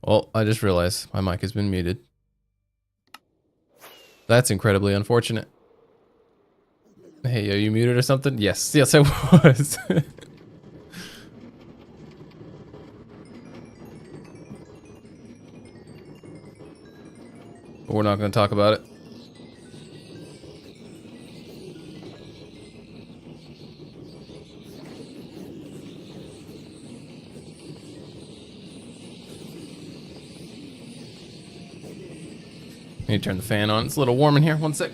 Oh, I just realized my mic has been muted. That's incredibly unfortunate. Hey, are you muted or something? Yes, yes, I was. But we're not going to talk about it. I need to turn the fan on. It's a little warm in here. One sec.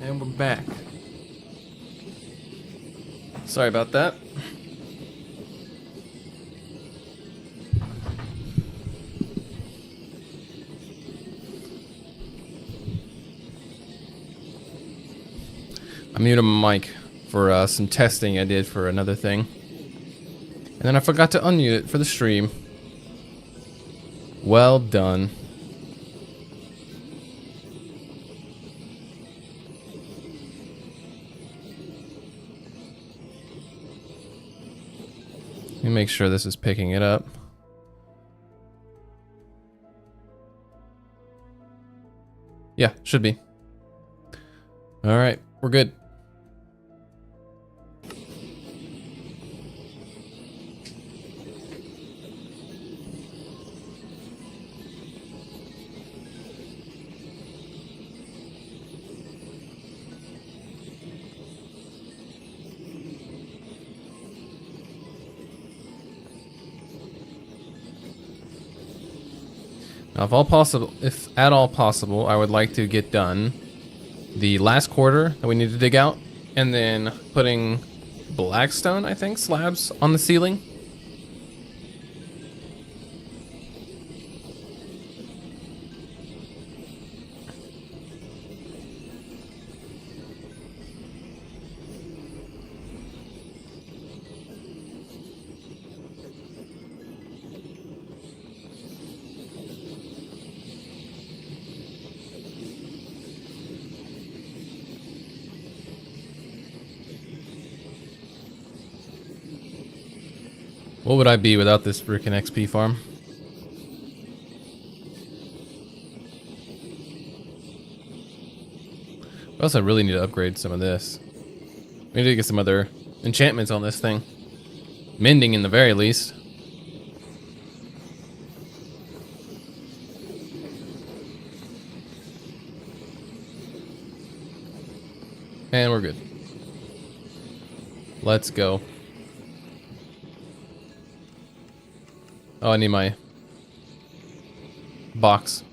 And we're back. Sorry about that. I muted my mic for some testing I did for another thing. And then I forgot to unmute it for the stream. Well done. Let me make sure this is picking it up. Yeah, should be. All right, we're good. Now, if at all possible, I would like to get done the last quarter that we need to dig out, and then putting blackstone, I think, slabs on the ceiling. What would I be without this freaking XP farm? What else I really need to upgrade some of this? We need to get some other enchantments on this thing. Mending in the very least. And we're good. Let's go. Oh, I need my box.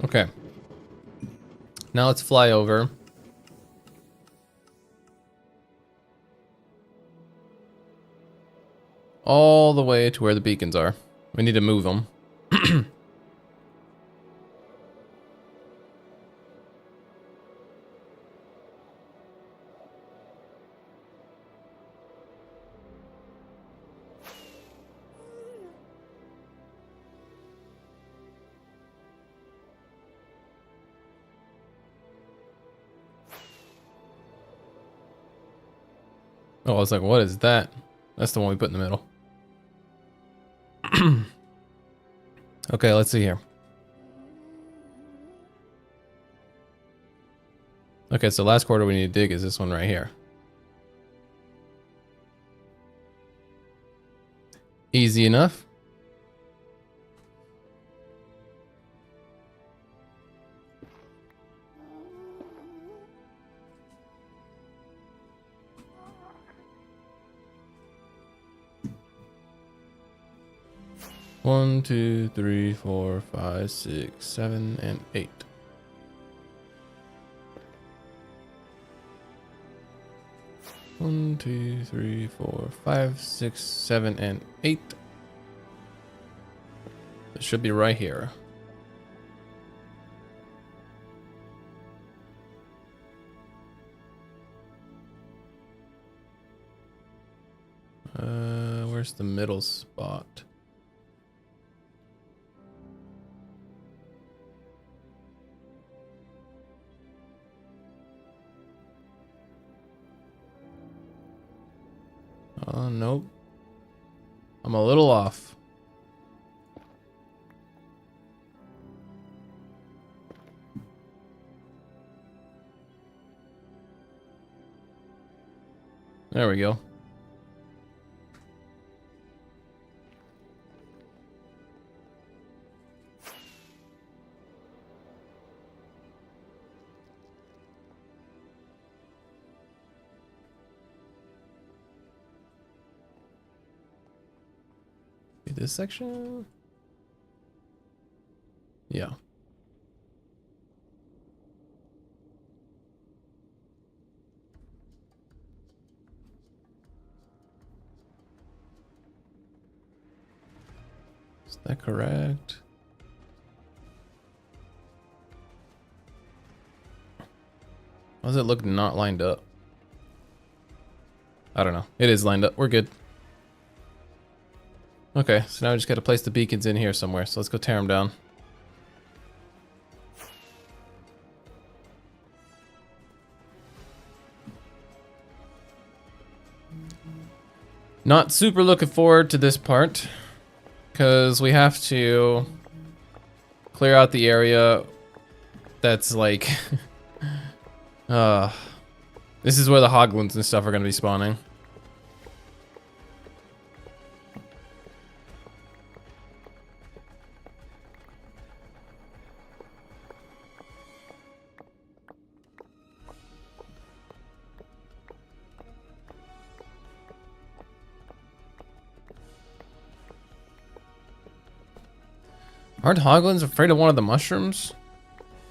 Okay. Now let's fly over. All the way to where the beacons are. We need to move them. Oh, I was like, what is that? That's the one we put in the middle. Okay, let's see here. Okay, so last quarter we need to dig is this one right here. Easy enough. One, two, three, four, five, six, 7, and 8. 1, 2, 3, 4, 5, 6, 7, and 8. It should be right here. Where's the middle spot? Oh, nope. I'm a little off. There we go. This section? Yeah. Is that correct? Why does it look not lined up? I don't know. It is lined up. We're good. Okay, so now we just gotta place the beacons in here somewhere. So let's go tear them down. Not super looking forward to this part, because we have to clear out the area that's like... this is where the hoglins and stuff are going to be spawning. Aren't hoglins afraid of one of the mushrooms?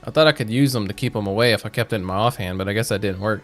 I thought I could use them to keep them away if I kept it in my offhand, but I guess that didn't work.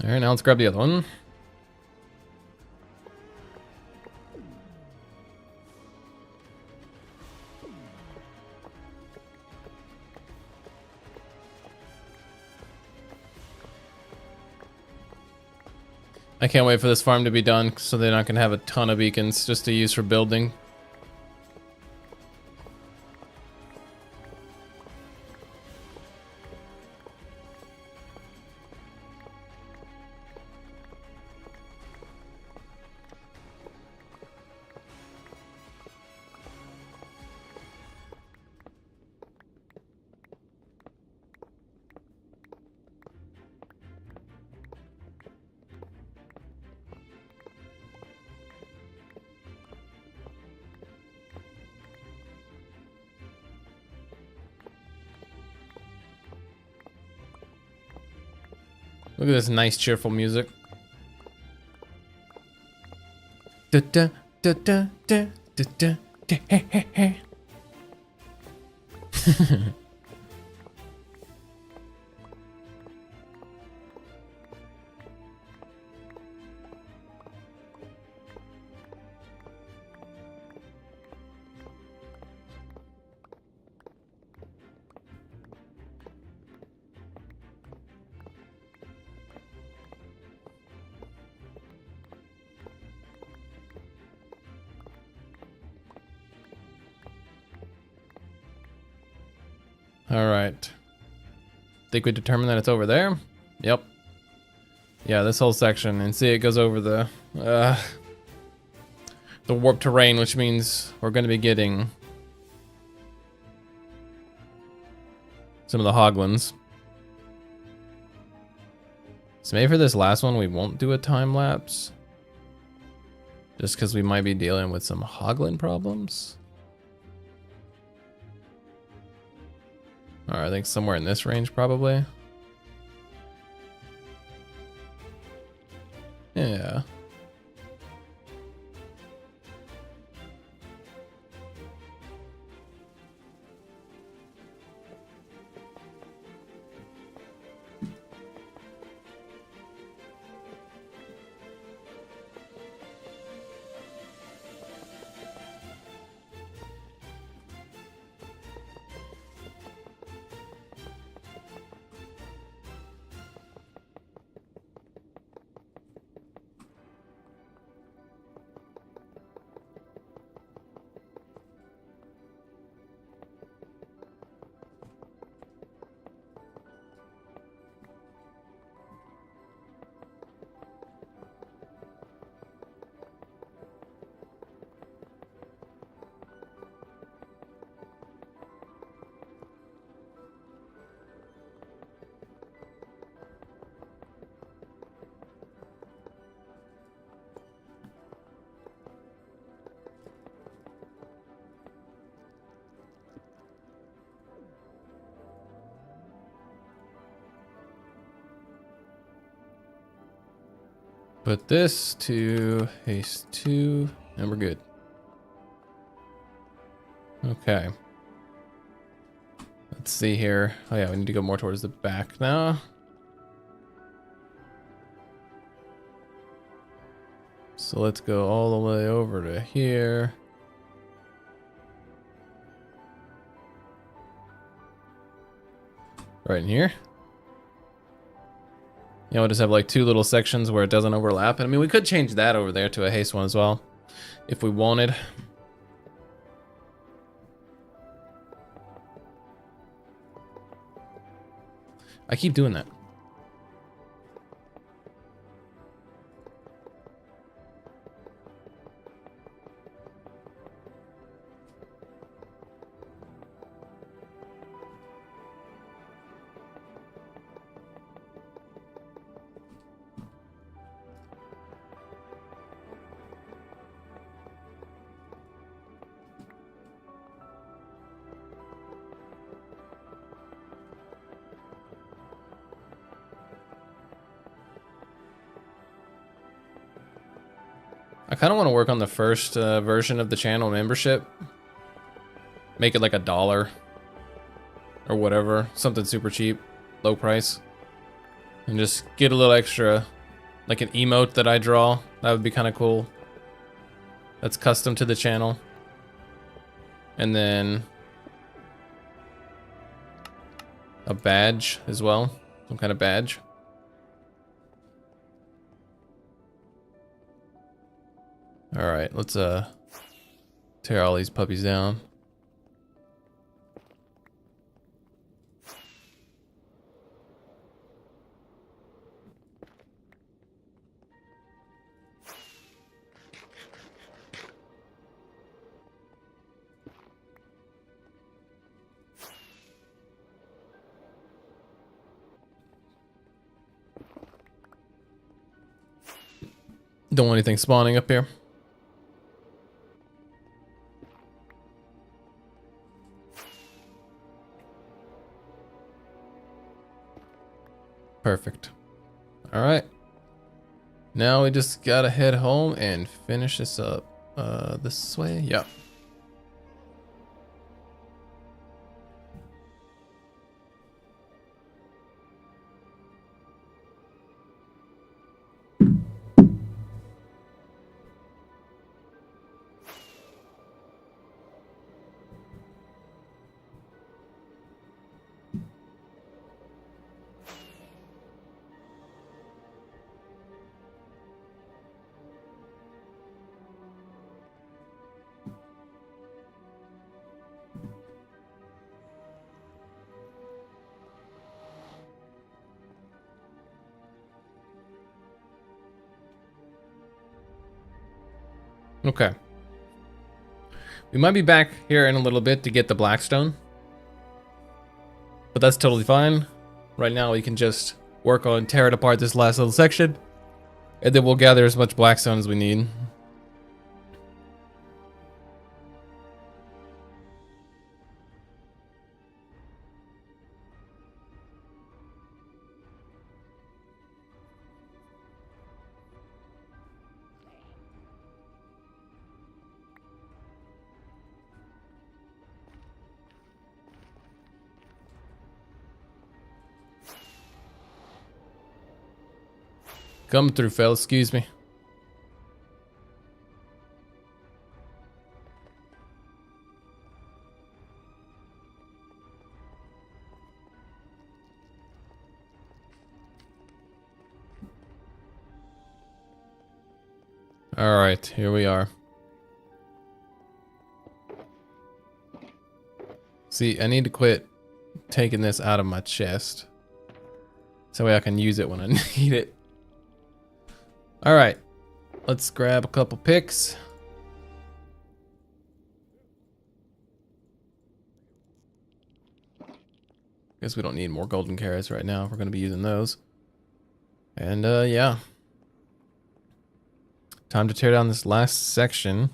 All right, now let's grab the other one. I can't wait for this farm to be done so then I can have a ton of beacons just to use for building. Look at this nice, cheerful music. Da da da da da da da da he he he. All right. Think we determined that it's over there? Yep. Yeah, this whole section, and see it goes over the warp terrain, which means we're going to be getting some of the Hoglins. So maybe for this last one we won't do a time lapse, just because we might be dealing with some Hoglin problems. Alright, I think somewhere in this range probably. Yeah. Put this to haste 2, and we're good. Okay. Let's see here. Oh yeah, we need to go more towards the back now. So let's go all the way over to here. Right in here. Yeah, we'll just have like 2 little sections where it doesn't overlap. And I mean, we could change that over there to a haste one as well, if we wanted. I keep doing that. I kind of want to work on the first version of the channel membership. Make it like $1 or whatever, something super cheap, low price, and just get a little extra, like an emote that I draw. That would be kind of cool. That's custom to the channel. And then a badge as well, some kind of badge. All right, let's tear all these puppies down. Don't want anything spawning up here. Perfect. All right. Now we just gotta head home and finish this up. This way? Yep. Okay. We might be back here in a little bit to get the Blackstone. But that's totally fine. Right now we can just work on tearing apart this last little section. And then we'll gather as much Blackstone as we need. Come through, Phil. Excuse me. All right, here we are. See, I need to quit taking this out of my chest. So way I can use it when I need it. All right, let's grab a couple picks. Guess we don't need more golden carrots right now. We're gonna be using those. And yeah. Time to tear down this last section.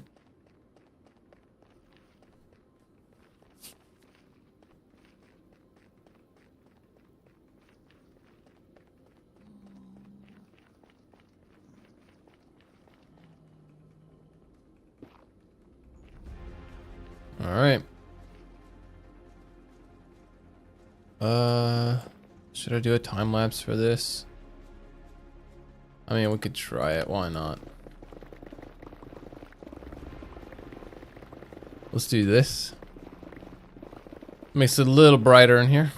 All right. Should I do a time lapse for this? I mean, we could try it. Why not? Let's do this. Makes it a little brighter in here.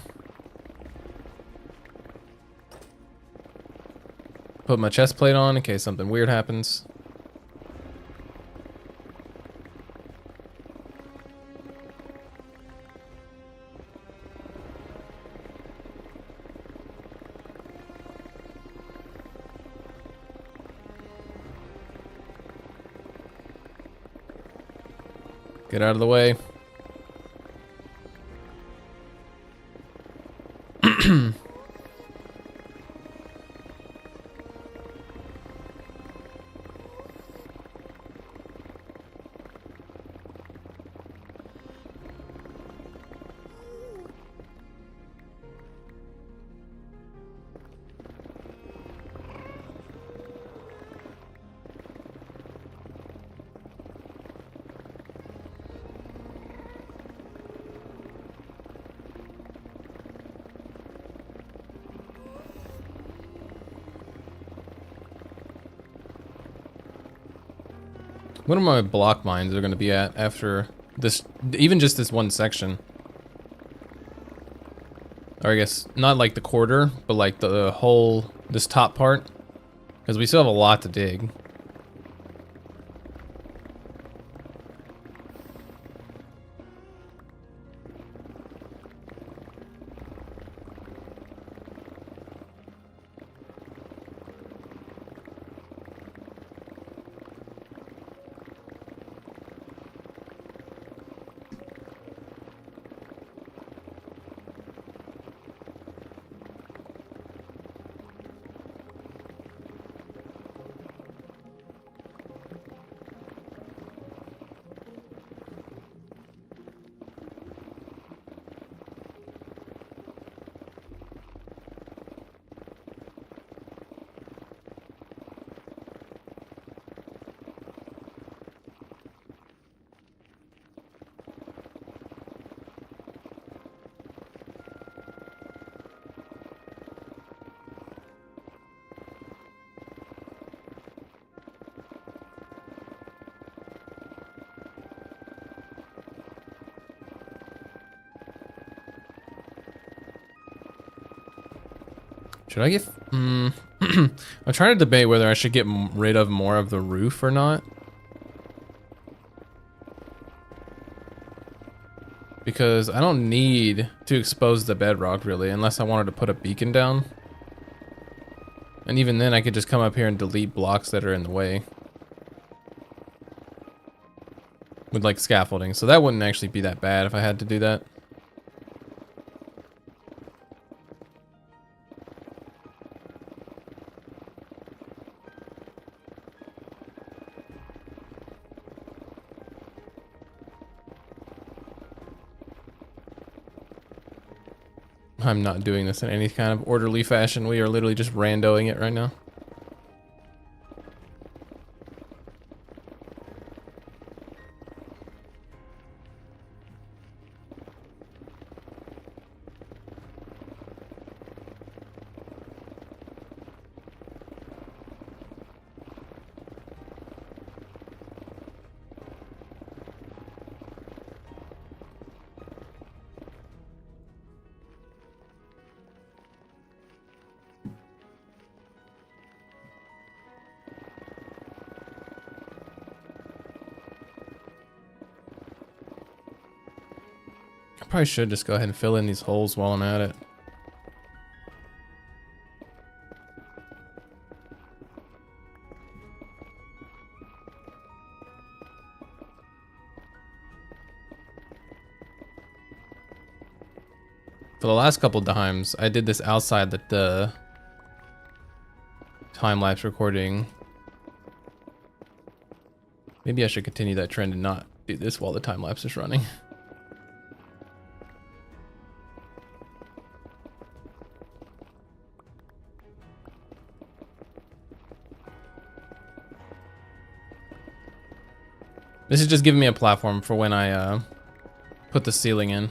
Put my chest plate on in case something weird happens. Get out of the way. What are my block mines are going to be at after this, even just this one section? Or I guess not like the quarter, but like the whole, this top part. Because we still have a lot to dig. Should I get... I'm trying to debate whether I should get rid of more of the roof or not. Because I don't need to expose the bedrock, really, unless I wanted to put a beacon down. And even then, I could just come up here and delete blocks that are in the way. with like scaffolding. So that wouldn't actually be that bad if I had to do that. I'm not doing this in any kind of orderly fashion. We are literally just randoing it right now. Probably should just go ahead and fill in these holes while I'm at it. For the last couple times, I did this outside the time-lapse recording. Maybe I should continue that trend and not do this while the time-lapse is running. This is just giving me a platform for when I put the ceiling in.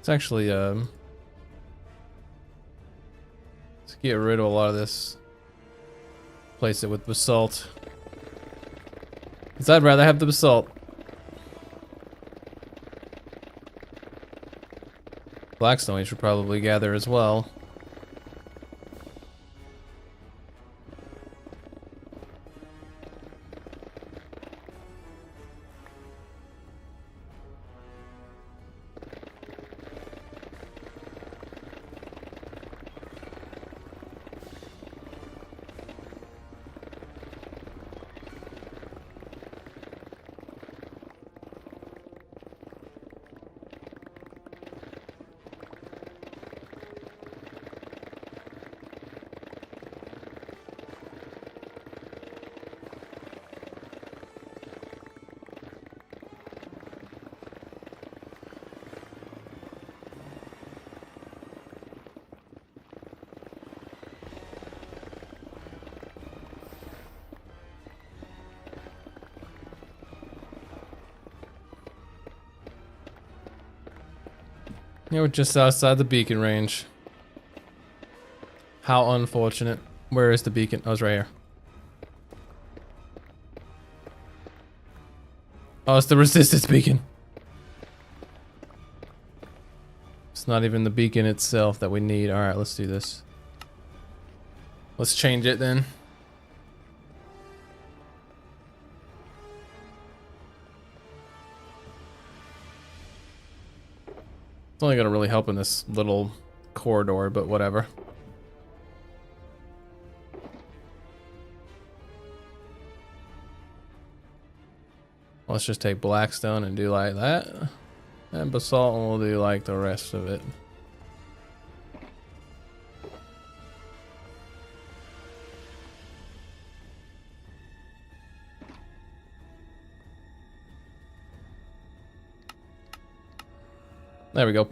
It's actually, let's get rid of a lot of this. Place it with basalt. Because I'd rather have the basalt. Blackstone we should probably gather as well. Yeah, we're just outside the beacon range. How unfortunate. Where is the beacon? Oh, it's right here. Oh, it's the resistance beacon. It's not even the beacon itself that we need. Alright, let's do this. Let's change it then. It's only gonna really help in this little corridor, but whatever. Let's just take blackstone and do like that. And basalt, and we'll do like the rest of it. There we go.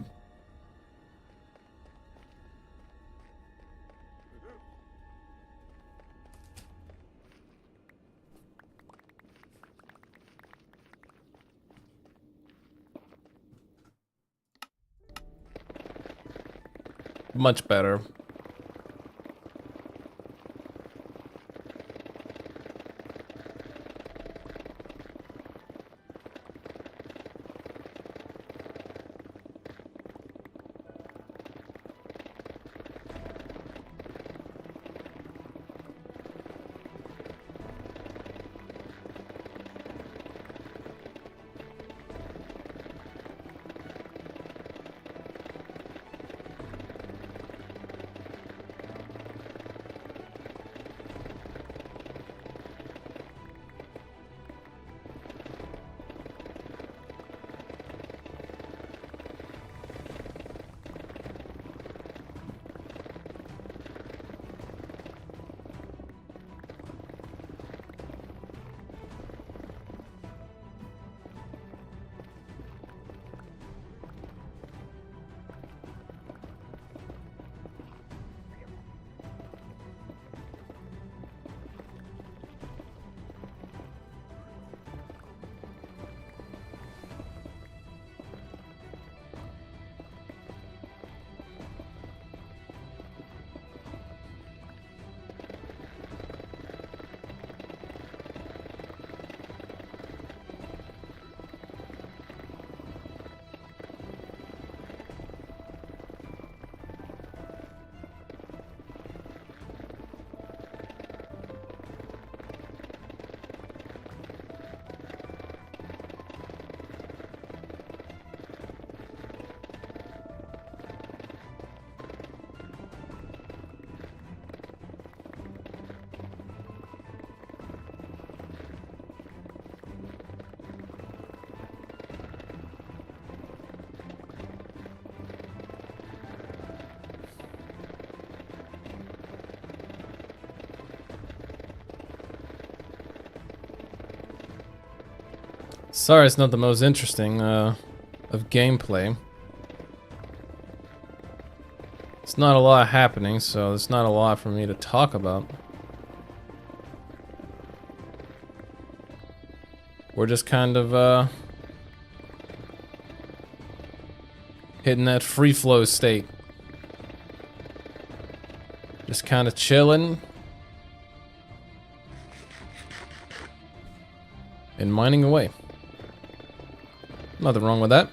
Much better. Sorry, it's not the most interesting of gameplay. It's not a lot happening, so there's not a lot for me to talk about. We're just kind of hitting that free flow state. Just kind of chilling and mining away. Nothing wrong with that.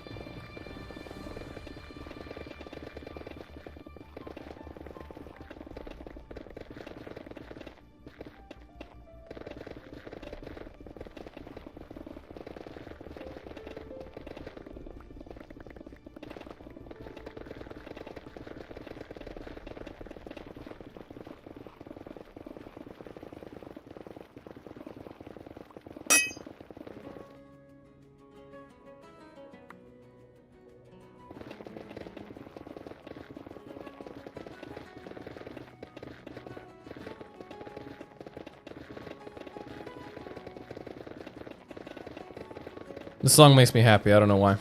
This song makes me happy, I don't know why.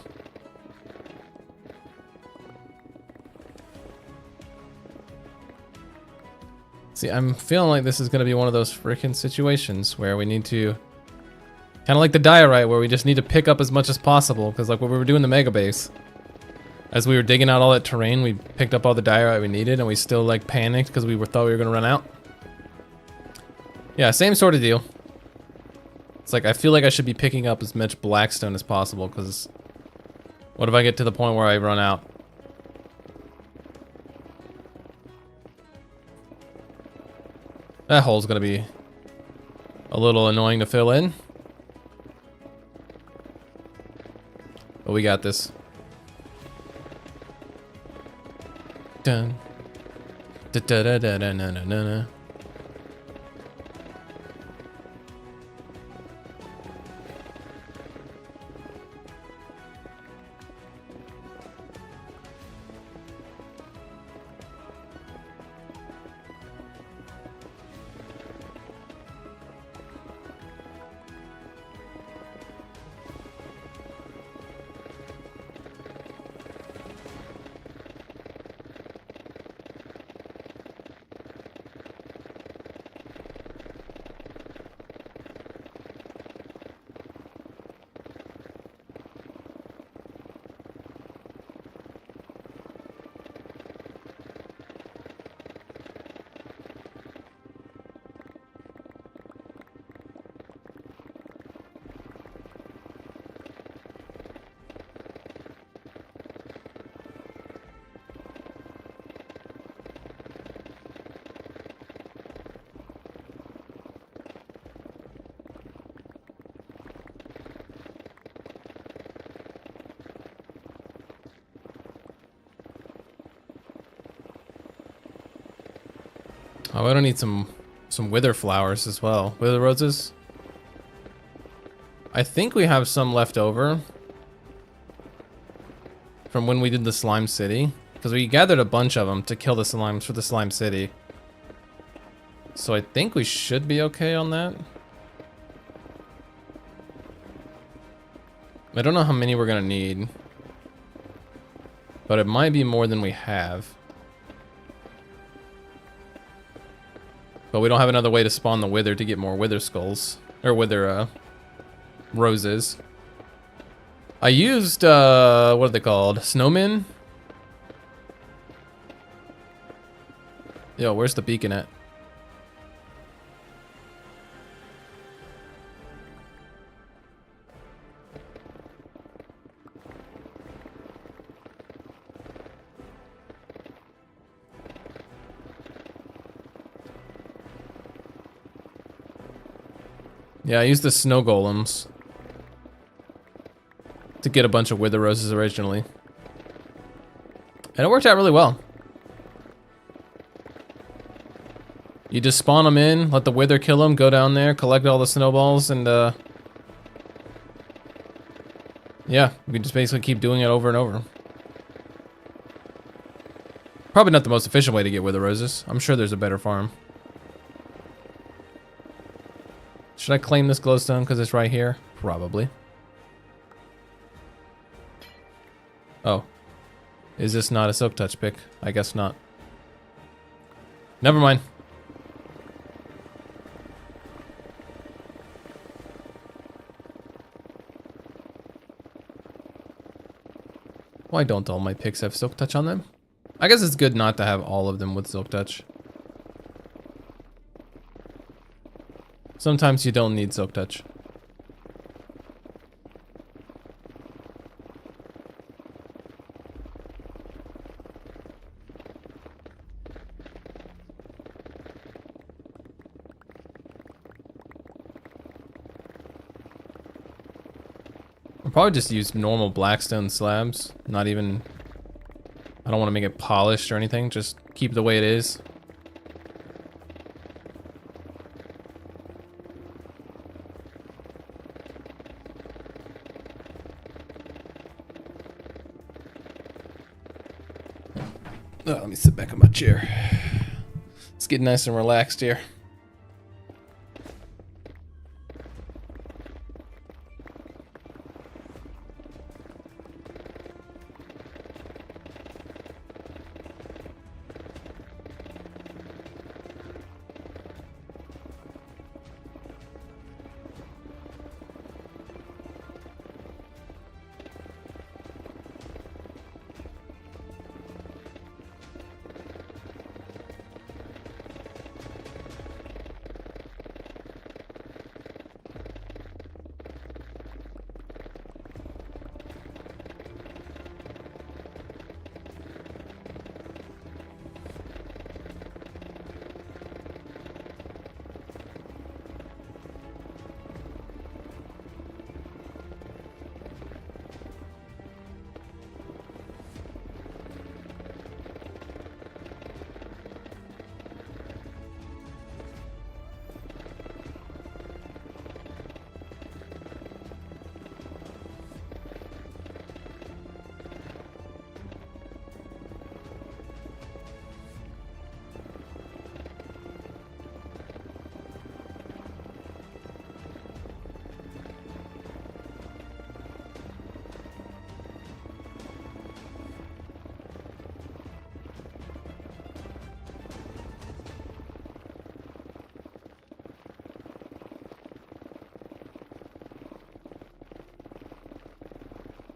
See, I'm feeling like this is gonna be one of those freaking situations where we need to... Kinda like the diorite, where we just need to pick up as much as possible, because like when we were doing the mega base, as we were digging out all that terrain, we picked up all the diorite we needed, and we still like panicked because thought we were gonna run out. Yeah, same sort of deal. It's like, I feel like I should be picking up as much blackstone as possible, because what if I get to the point where I run out? That hole's gonna be a little annoying to fill in. But we got this. Dun. Da da da da da na na na na. Oh, I don't need some wither flowers as well. Wither roses. I think we have some left over from when we did the slime city, because we gathered a bunch of them to kill the slimes for the slime city. So I think we should be okay on that. I don't know how many we're gonna need, but it might be more than we have. But we don't have another way to spawn the wither to get more wither skulls. Or wither, roses. I used, what are they called? Snowmen? Yo, where's the beacon at? Yeah, I used the snow golems to get a bunch of wither roses originally. And it worked out really well. You just spawn them in, let the wither kill them, go down there, collect all the snowballs, and yeah, we just basically keep doing it over and over. Probably not the most efficient way to get wither roses. I'm sure there's a better farm. Should I claim this glowstone because it's right here? Probably. Oh. Is this not a Silk Touch pick? I guess not. Never mind. Why don't all my picks have Silk Touch on them? I guess it's good not to have all of them with Silk Touch. Sometimes you don't need Silk Touch. I'll probably just use normal blackstone slabs. Not even... I don't want to make it polished or anything. Just keep it the way it is. Oh, let me sit back in my chair. Let's get nice and relaxed here.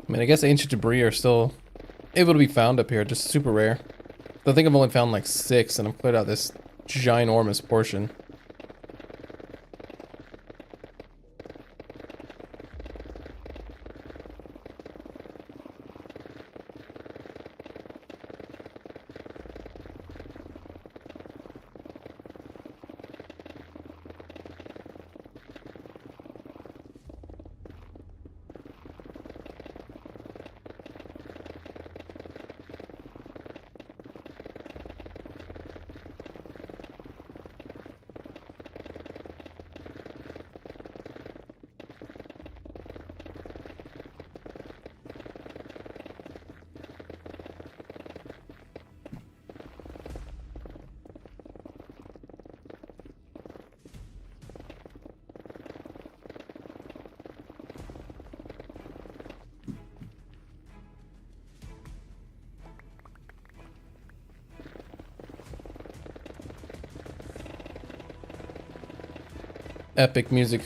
I mean, I guess ancient debris are still able to be found up here, just super rare. I think I've only found like 6 and I've cleared out this ginormous portion. Epic music.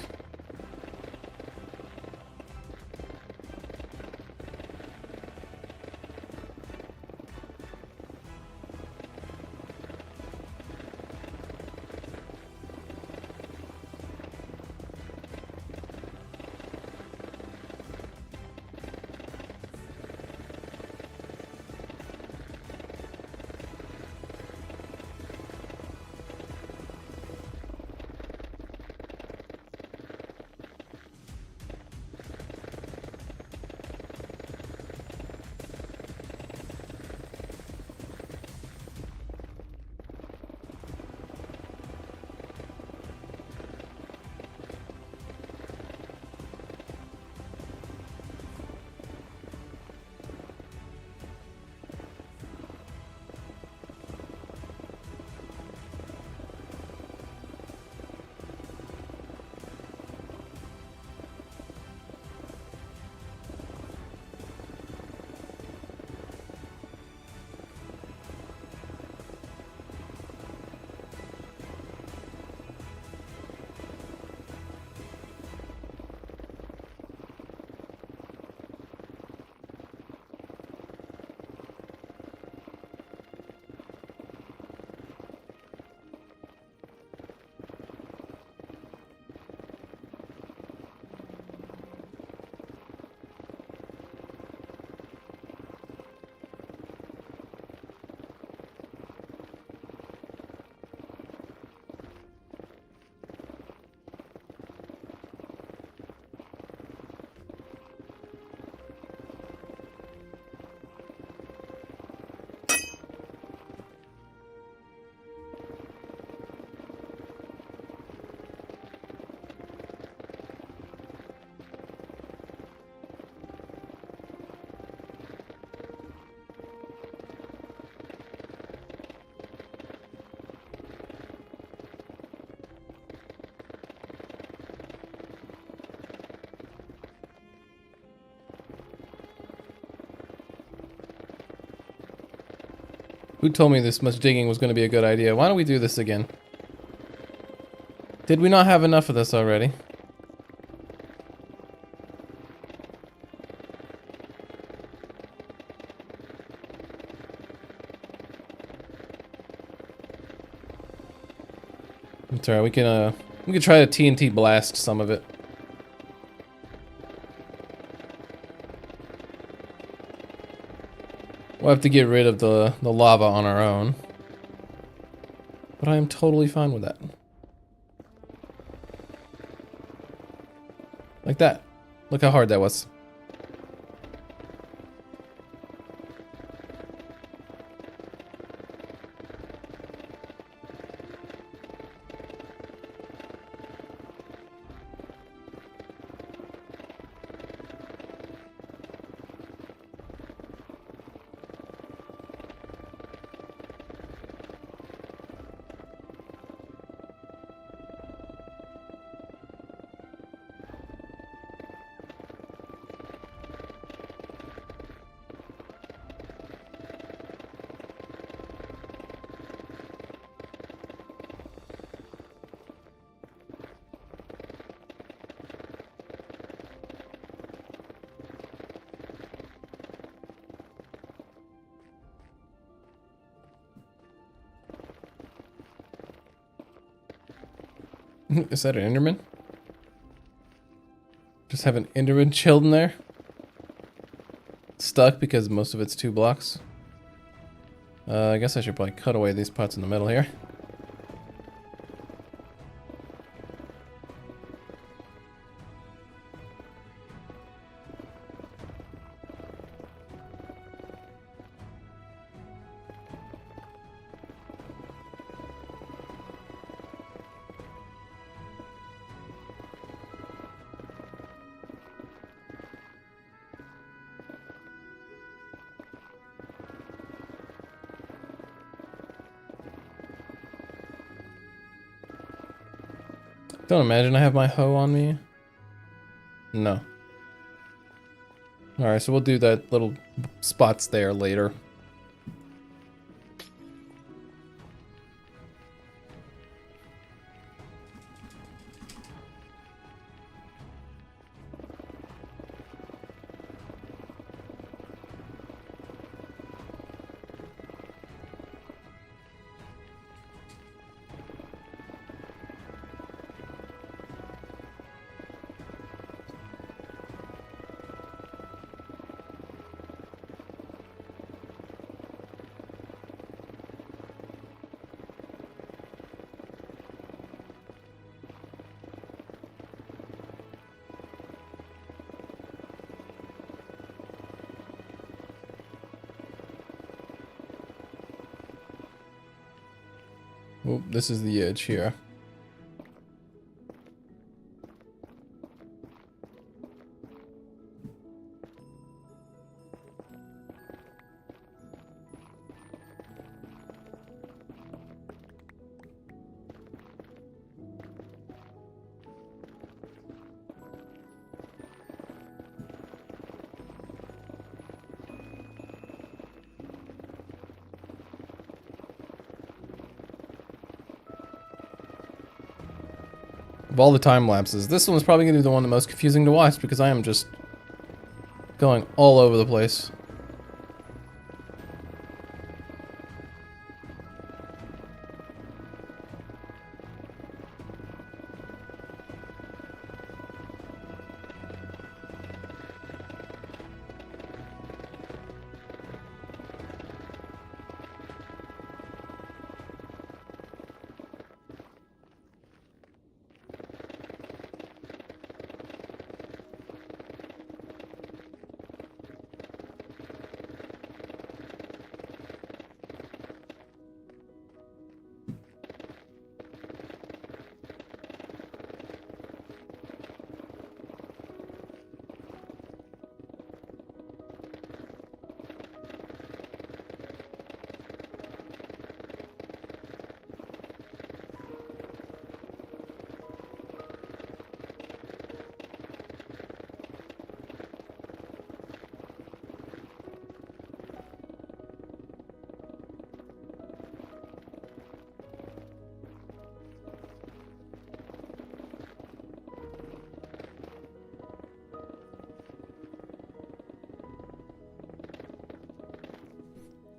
Who told me this much digging was going to be a good idea? Why don't we do this again? Did we not have enough of this already? It's alright, we can try to TNT blast some of it. We'll have to get rid of the lava on our own. But I am totally fine with that. Like that. Look how hard that was. Is that an Enderman? Just have an Enderman chilled in there? Stuck because most of it's 2 blocks. I guess I should probably cut away these parts in the middle here. Don't imagine I have my hoe on me. No. Alright, so we'll do that little spots there later. Oh, this is the edge here. Of all the time lapses, this one is probably going to be the one the most confusing to watch because I am just going all over the place.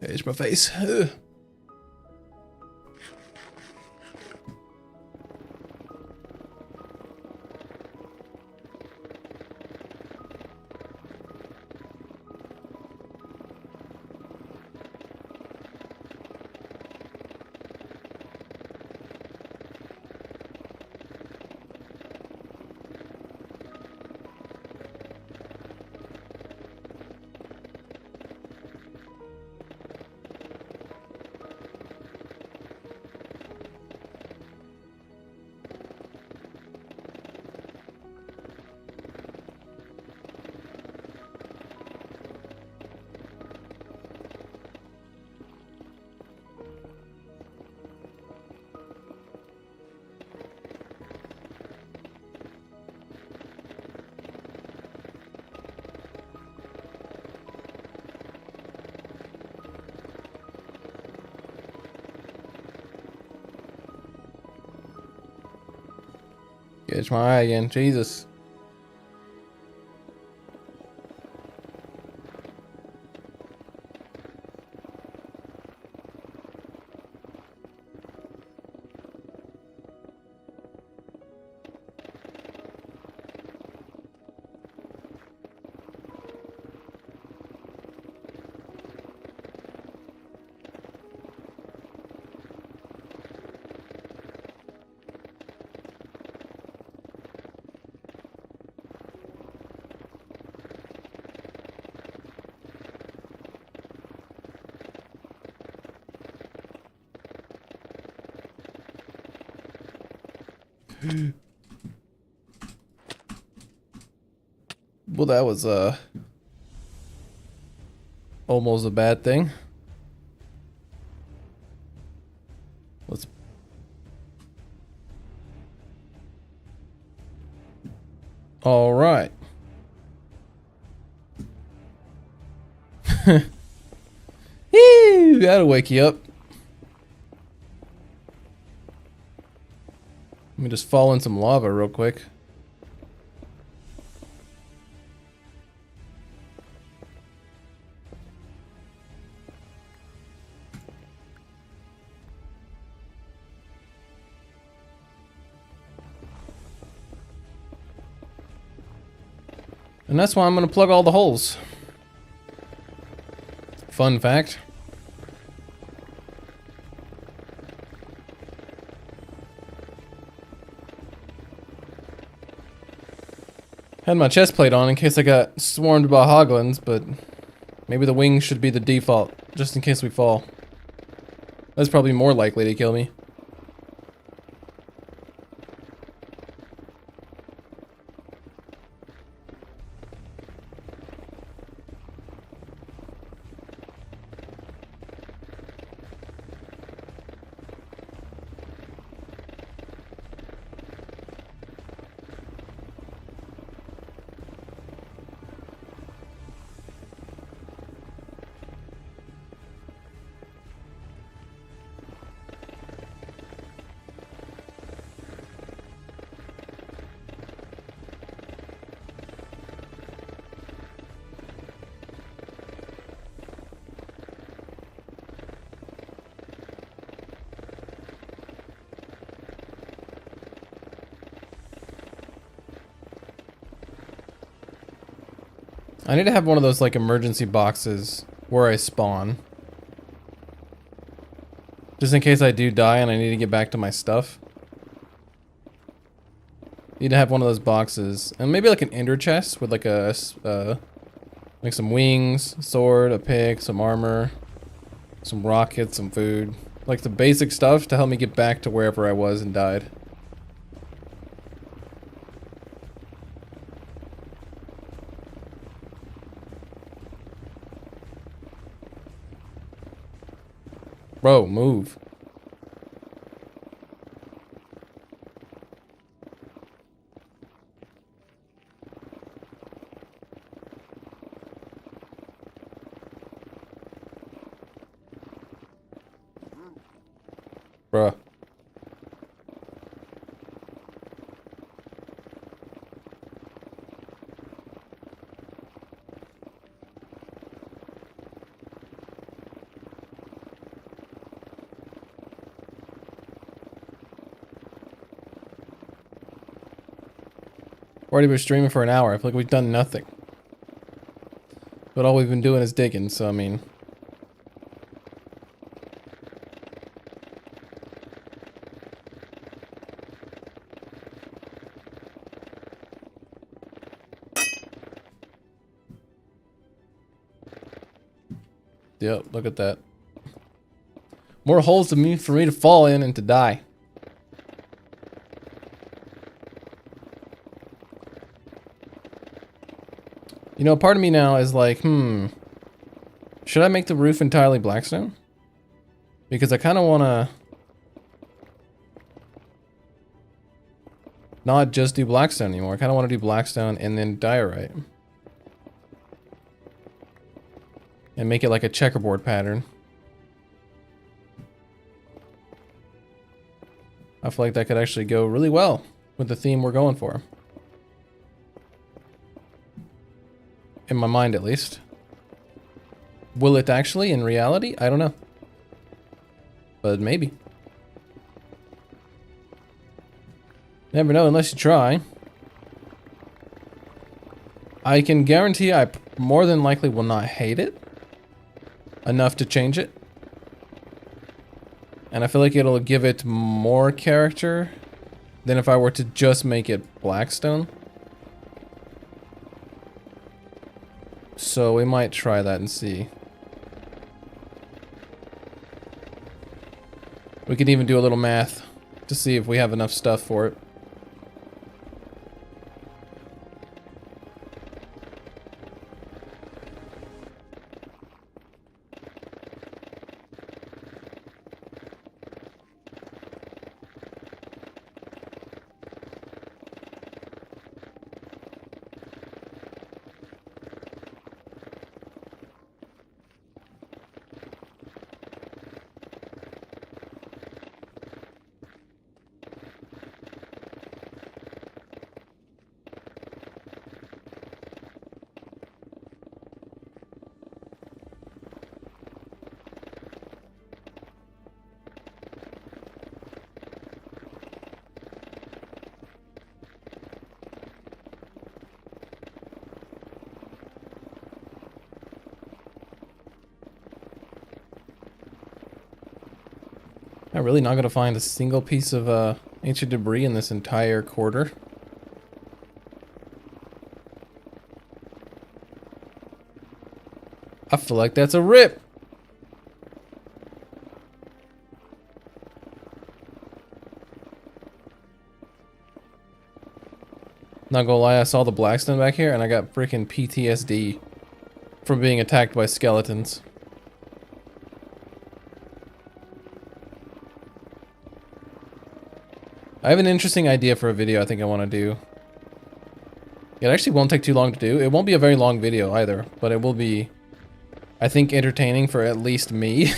Itch my face. Ugh. Itch my eye again. Jesus. Well, that was almost a bad thing. Let's. All right. Ew, that'll wake you up. Let me just fall in some lava real quick. And that's why I'm gonna plug all the holes. Fun fact. Had my chest plate on in case I got swarmed by hoglins, but maybe the wings should be the default, just in case we fall. That's probably more likely to kill me. I need to have one of those like emergency boxes where I spawn. Just in case I do die and I need to get back to my stuff. Need to have one of those boxes. And maybe like an ender chest with like a, like some wings, sword, a pick, some armor, some rockets, some food. Like the basic stuff to help me get back to wherever I was and died. Bro, move. Bruh. Already been streaming for an hour. I feel like we've done nothing. But all we've been doing is digging, so I mean... Yep, look at that. More holes for me to fall in and to die. You know, part of me now is like, should I make the roof entirely blackstone? Because I kind of want to not just do blackstone anymore. I kind of want to do blackstone and then diorite. And make it like a checkerboard pattern. I feel like that could actually go really well with the theme we're going for. In my mind, at least. Will it actually in reality? I don't know. But maybe. Never know unless you try. I can guarantee I more than likely will not hate it enough to change it. And I feel like it'll give it more character than if I were to just make it blackstone. So we might try that and see. We could even do a little math to see if we have enough stuff for it. I'm really not gonna find a single piece of ancient debris in this entire quarter. I feel like that's a rip. Not gonna lie, I saw the blackstone back here and I got freaking PTSD from being attacked by skeletons. I have an interesting idea for a video I think I want to do. It actually won't take too long to do. It won't be a very long video either, but it will be, I think, entertaining for at least me.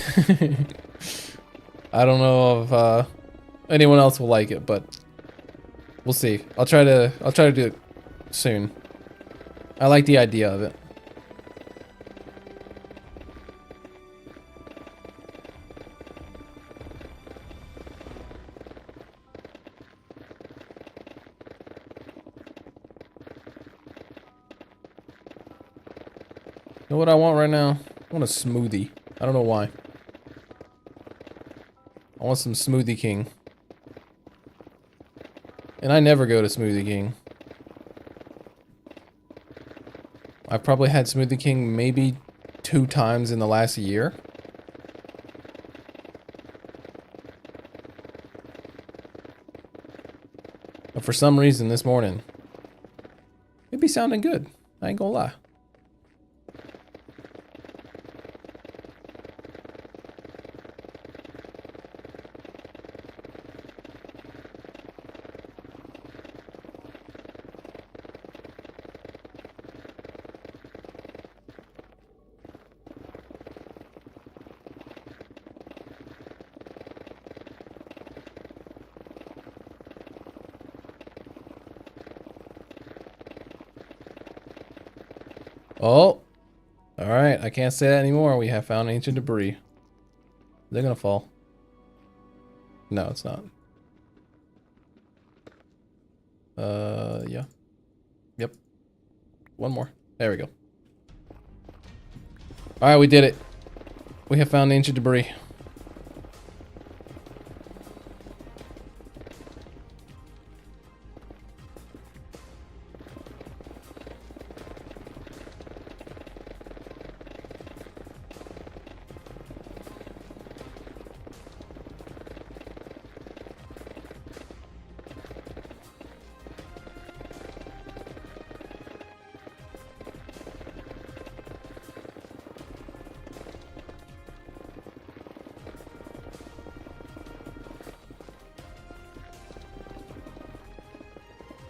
I don't know if anyone else will like it, but we'll see. I'll try to do it soon. I like the idea of it. You know what I want right now? I want a smoothie. I don't know why. I want some Smoothie King. And I never go to Smoothie King. I've probably had Smoothie King maybe 2 times in the last year. But for some reason this morning, it'd be sounding good. I ain't gonna lie. Oh, alright, I can't say that anymore. We have found ancient debris. They're gonna fall. No, it's not. Yeah. Yep. One more. There we go. Alright, we did it. We have found ancient debris.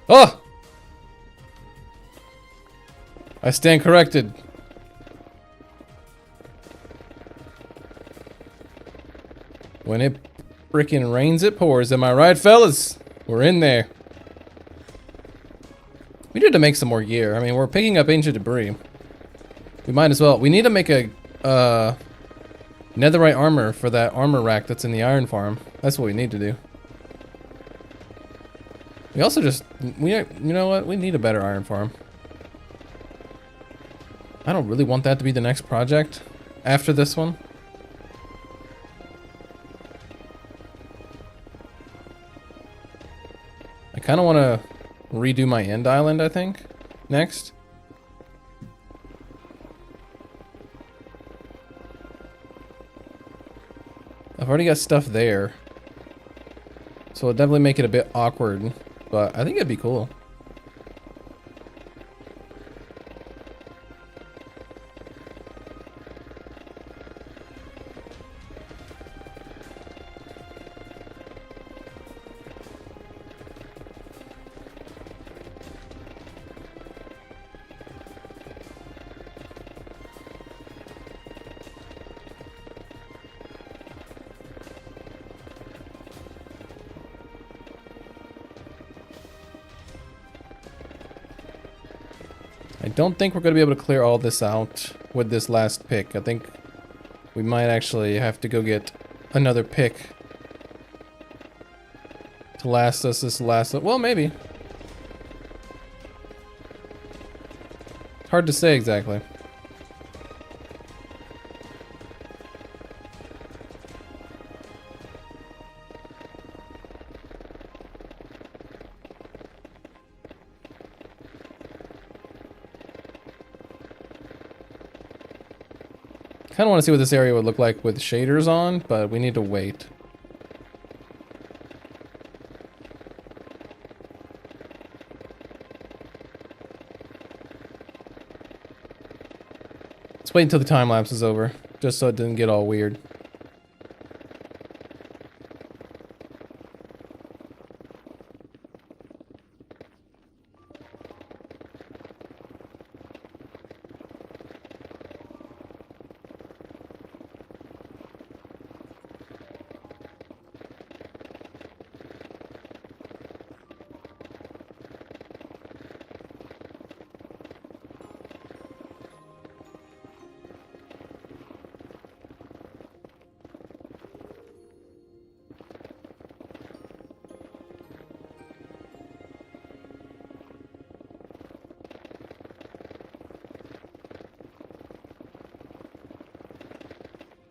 Oh! I stand corrected. When it freaking rains, it pours. Am I right, fellas? We're in there. We need to make some more gear. I mean, we're picking up ancient debris. We might as well. We need to make a netherite armor for that armor rack that's in the iron farm. That's what we need to do. We also just, you know what? We need a better iron farm. I don't really want that to be the next project after this one. I kind of want to redo my end island, I think, next. I've already got stuff there. So it'll definitely make it a bit awkward. But I think it'd be cool. I don't think we're going to be able to clear all this out with this last pick. I think we might actually have to go get another pick to last us this last... Well, maybe. Hard to say exactly. Kind of want to see what this area would look like with shaders on, but we need to wait. Let's wait until the time lapse is over, just so it didn't get all weird.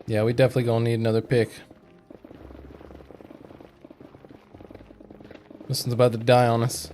Yeah, we definitely gonna need another pick. This one's about to die on us.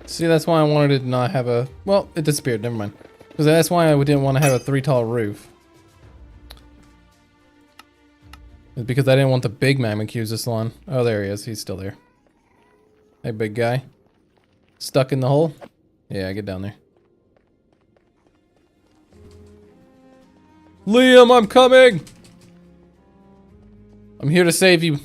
See, that's why I wanted to not have a... Well, it disappeared. Never mind. Because that's why I didn't want to have a 3 tall roof. It's because I didn't want the big Mammoth this long. Oh, there he is. He's still there. Hey, big guy. Stuck in the hole? Yeah, get down there. Liam, I'm coming! I'm here to save you.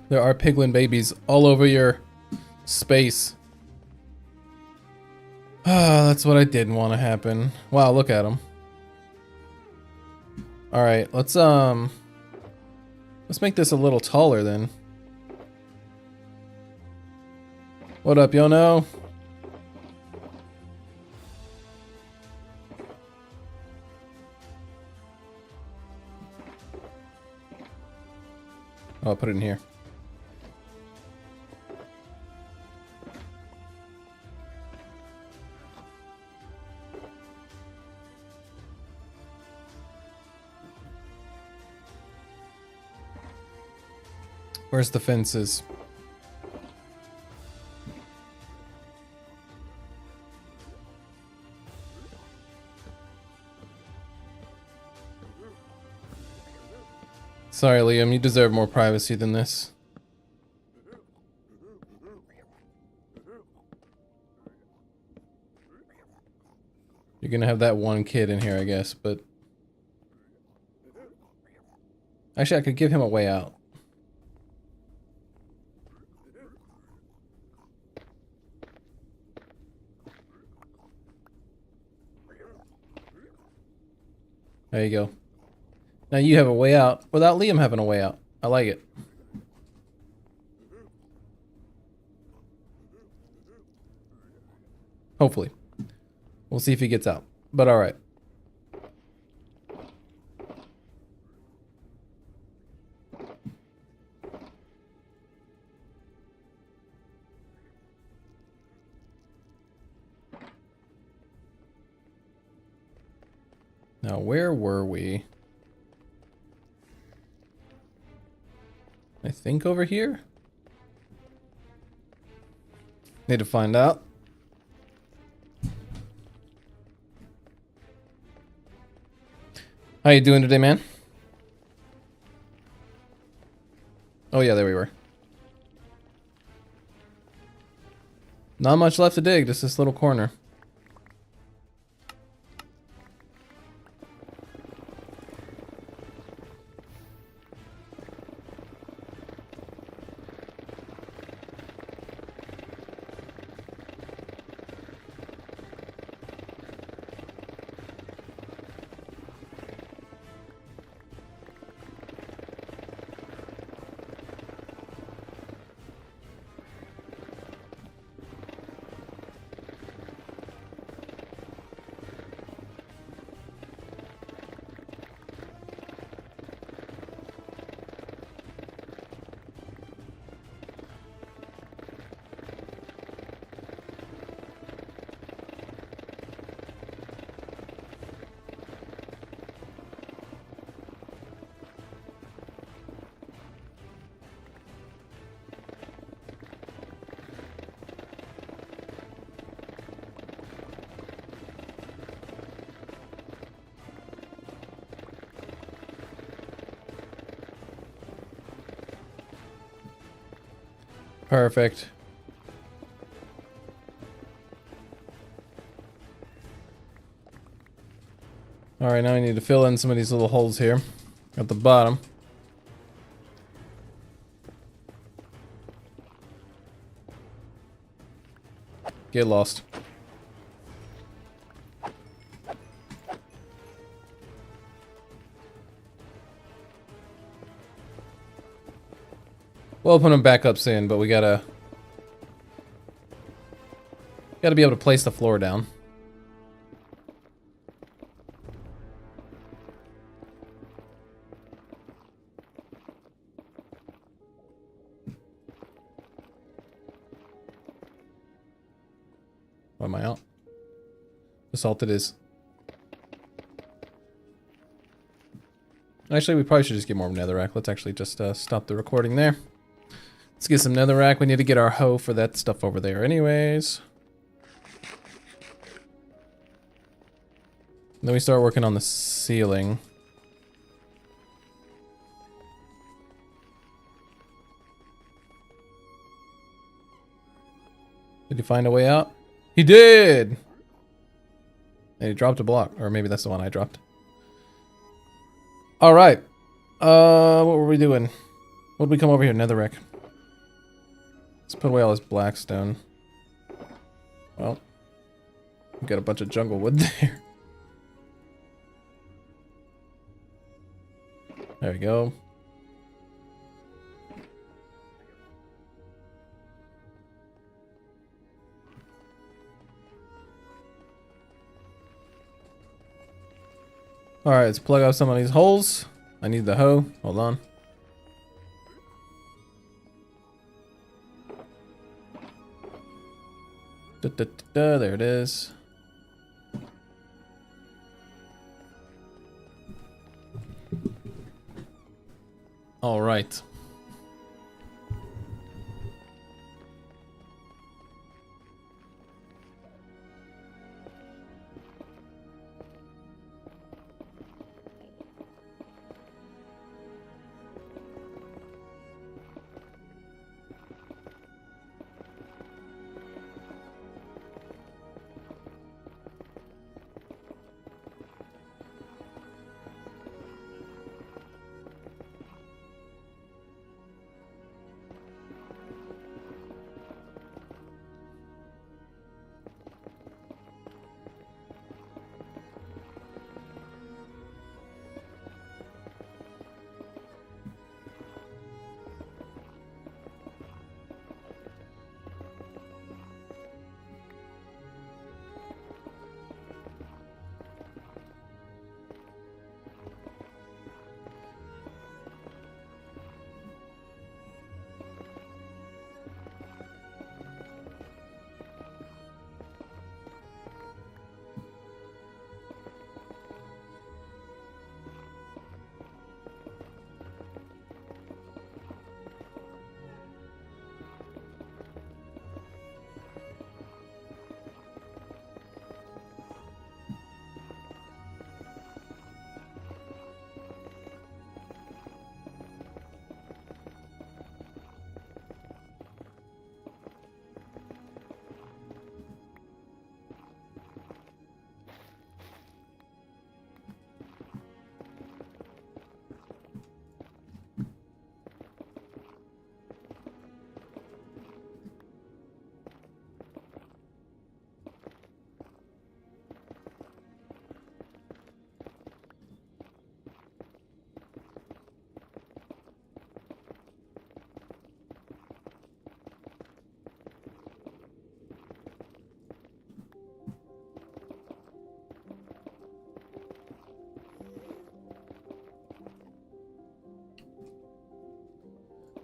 There are piglin babies all over your space. Ah, that's what I didn't want to happen. Wow, look at them. All right, let's make this a little taller then. What up, Yono? Oh, I'll put it in here. Where's the fences? Sorry, Liam, you deserve more privacy than this. You're gonna have that one kid in here, I guess, but... Actually, I could give him a way out. There you go. Now you have a way out without Liam having a way out. I like it. Hopefully. We'll see if he gets out. But alright. Now where were we? I think over here? Need to find out. How you doing today, man? Oh yeah, there we were. Not much left to dig, just this little corner. Perfect. Alright, now I need to fill in some of these little holes here at the bottom. Get lost. We'll open them back up soon, but we gotta be able to place the floor down. Am I out? Assault it is. Actually, we probably should just get more netherrack. Let's actually just stop the recording there. Let's get some netherrack. We need to get our hoe for that stuff over there anyways. Then we start working on the ceiling. Did he find a way out? He did! And he dropped a block. Or maybe that's the one I dropped. Alright. What were we doing? What did we come over here? Netherrack. Let's put away all this blackstone. Well. We got a bunch of jungle wood there. There we go. Alright, let's plug out some of these holes. I need the hoe. Hold on. There it is. Alright.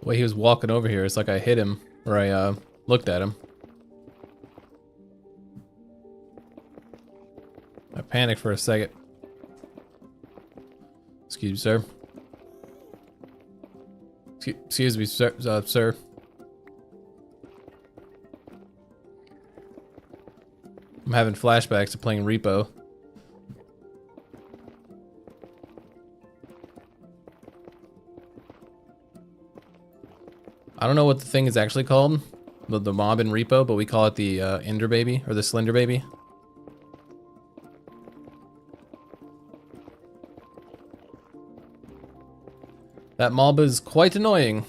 The way he was walking over here, it's like I hit him, or I looked at him. I panicked for a second. Excuse me, sir. Excuse me, sir. Sir. I'm having flashbacks to playing Repo. I don't know what the thing is actually called, the mob in Repo, but we call it the Ender Baby, or the Slender Baby. That mob is quite annoying.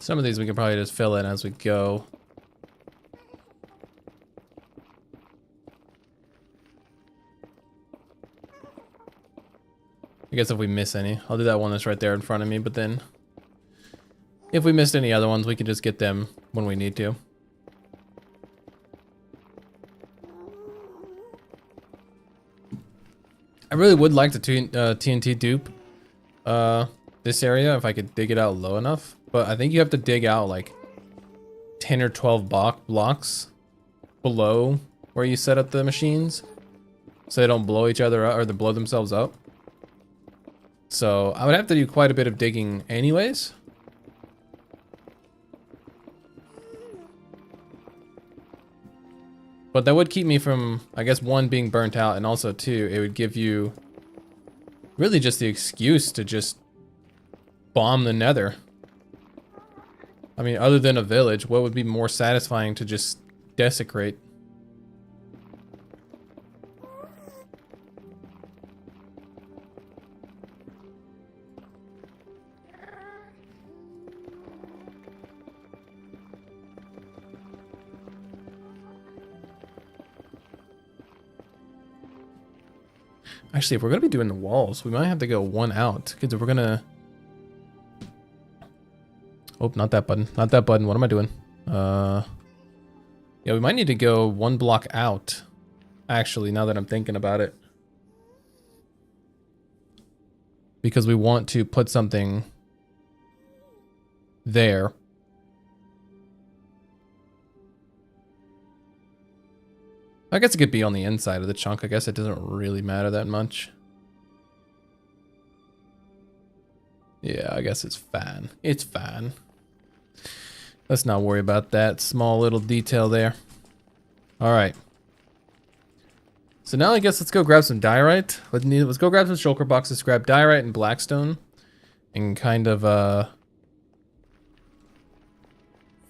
Some of these we can probably just fill in as we go. I guess if we miss any, I'll do that one that's right there in front of me, but then if we missed any other ones, we can just get them when we need to. I really would like to TNT dupe this area if I could dig it out low enough, but I think you have to dig out like 10 or 12 blocks below where you set up the machines so they don't blow each other up or they blow themselves up. So I would have to do quite a bit of digging anyways. But that would keep me from, I guess, one, being burnt out, and also two, it would give you really just the excuse to just bomb the Nether. I mean, other than a village, what would be more satisfying to just desecrate? Actually, if we're gonna be doing the walls, we might have to go one out, because if we're gonna... Oh, not that button. Not that button. What am I doing? Yeah, we might need to go one block out, actually, now that I'm thinking about it. Because we want to put something there. I guess it could be on the inside of the chunk. I guess it doesn't really matter that much. Yeah, I guess it's fine. It's fine. Let's not worry about that small little detail there. Alright. So now I guess let's go grab some diorite. Let's go grab some shulker boxes, grab diorite and blackstone. And kind of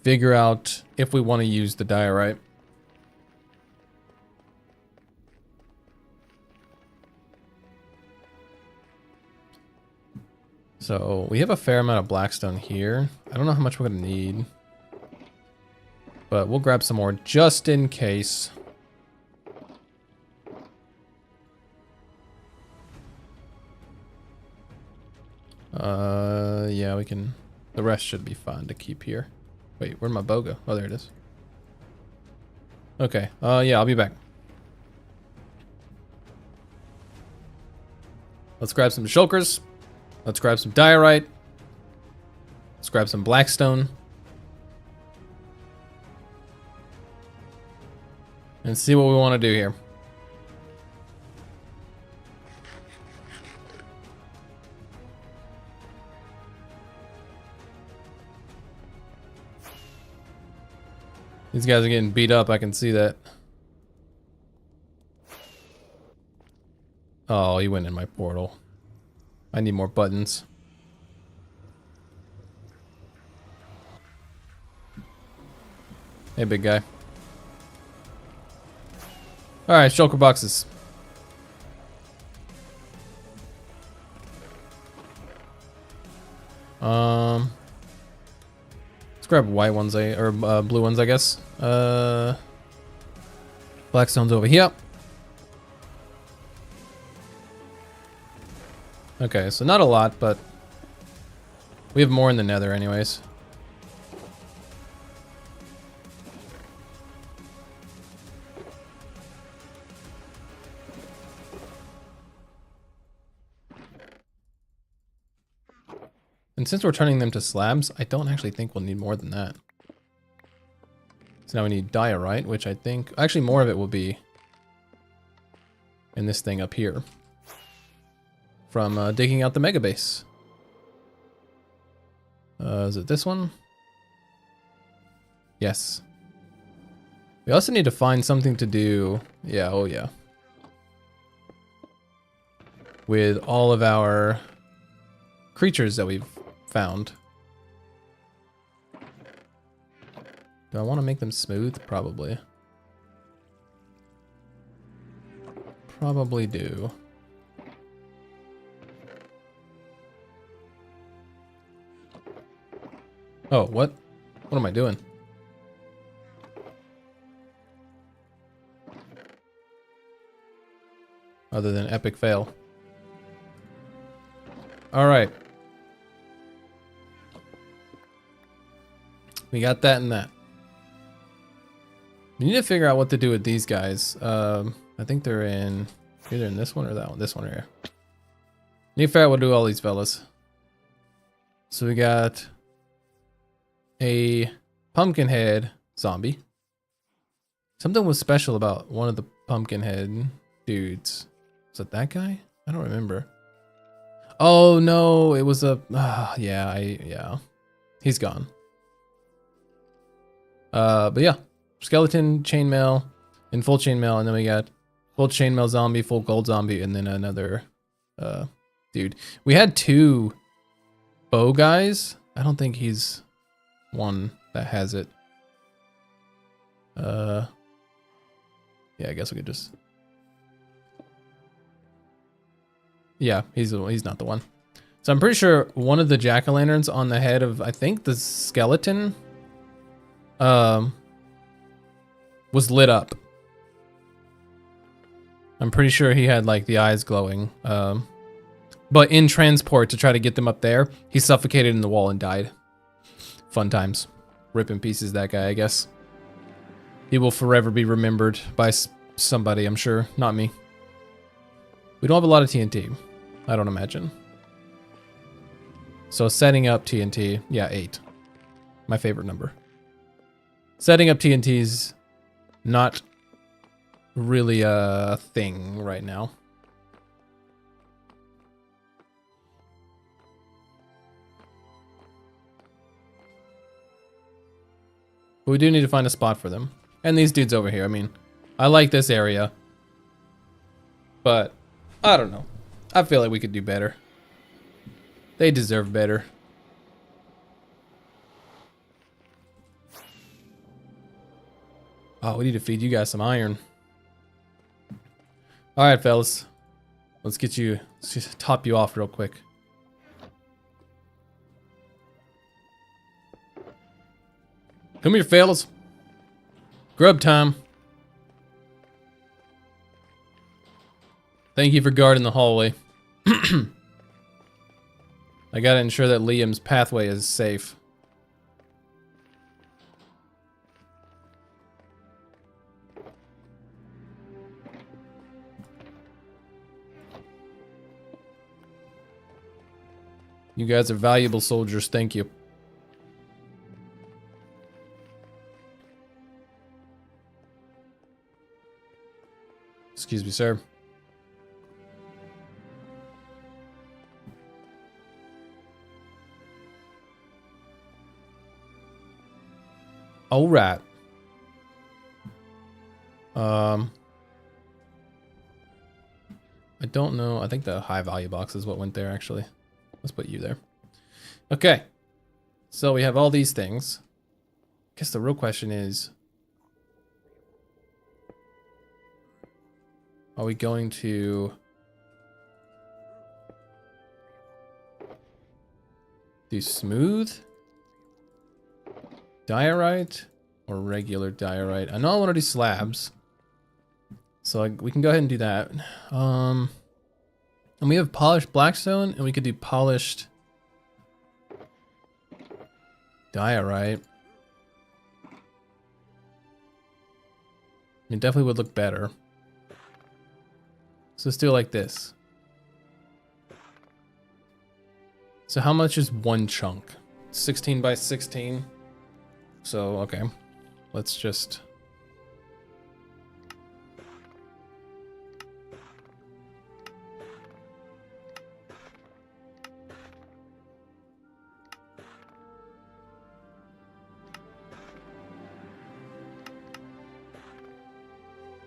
figure out if we want to use the diorite. So we have a fair amount of blackstone here. I don't know how much we're gonna need, but we'll grab some more just in case. Yeah, we can. The rest should be fine to keep here. Wait, where'd my bow go? Oh, there it is. Okay. Yeah, I'll be back. Let's grab some shulkers. Let's grab some diorite. Let's grab some blackstone. And see what we want to do here. These guys are getting beat up, I can see that. Oh, he went in my portal. I need more buttons. Hey, big guy. Alright, shulker boxes. Let's grab white ones, or blue ones, I guess. Blackstone's over here. Okay, so not a lot, but we have more in the Nether anyways. And since we're turning them to slabs, I don't actually think we'll need more than that. So now we need diorite, which I think... Actually, more of it will be in this thing up here. From digging out the mega base. Is it this one? Yes. We also need to find something to do. Yeah, oh yeah. With all of our creatures that we've found. Do I want to make them smooth? Probably. Probably do. Oh, what? What am I doing? Other than epic fail. Alright. We got that and that. We need to figure out what to do with these guys. I think they're in either in this one or that one. This one right here. Need to figure out what to do with all these fellas. So we got a Pumpkinhead zombie. Something was special about one of the Pumpkinhead dudes. Was it that guy? I don't remember. Oh no, it was a yeah. He's gone. But yeah. Skeleton, chainmail, and full chainmail, and then we got full chainmail zombie, full gold zombie, and then another dude. We had 2 bow guys. I don't think he's one that has it. Yeah, I guess we could just. Yeah, he's not the one. So I'm pretty sure one of the jack-o'-lanterns on the head of, I think, the skeleton was lit up. I'm pretty sure he had like the eyes glowing. But in transport to try to get them up there, he suffocated in the wall and died. Fun times. Rip in pieces that guy, I guess. He will forever be remembered by somebody, I'm sure. Not me. We don't have a lot of TNT. I don't imagine. So setting up TNT, yeah, 8. My favorite number. Setting up TNT's not really a thing right now. But we do need to find a spot for them. And these dudes over here, I mean, I like this area. But, I don't know. I feel like we could do better. They deserve better. Oh, we need to feed you guys some iron. Alright, fellas. Let's just top you off real quick. Come here, fellas. Grub time. Thank you for guarding the hallway. I gotta ensure that Liam's pathway is safe. You guys are valuable soldiers, thank you. Excuse me, sir. All right. I don't know. I think the high value box is what went there, actually. Let's put you there. Okay. So we have all these things. I guess the real question is, are we going to do smooth diorite or regular diorite? I know I want to do slabs, so we can go ahead and do that. And we have polished blackstone, and we could do polished diorite. It definitely would look better. So let's do it like this. So how much is one chunk? 16 by 16. So, okay. Let's just...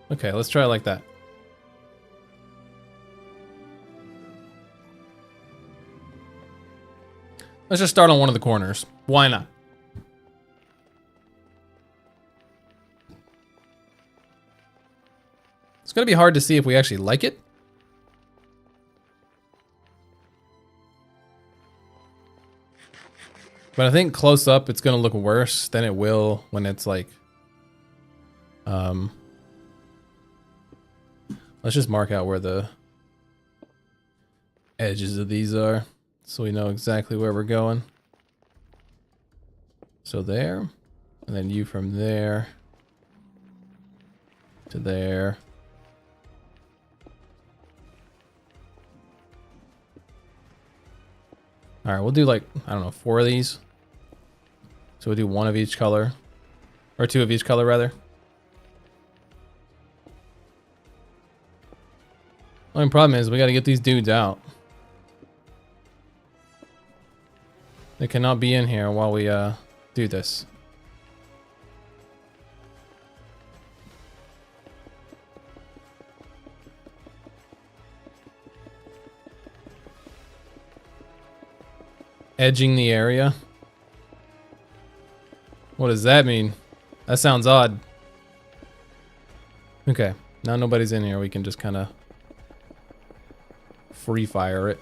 Okay, let's try it like that. Let's just start on one of the corners. Why not? It's gonna be hard to see if we actually like it. But I think close up it's gonna look worse than it will when it's like let's just mark out where the edges of these are so we know exactly where we're going. So there, and then you from there to there. All right, we'll do like, I don't know, 4 of these. So we'll do 1 of each color, or 2 of each color rather. Only problem is we got to get these dudes out. They cannot be in here while we do this. Edging the area. What does that mean? That sounds odd. Okay, now nobody's in here. We can just kind of free fire it.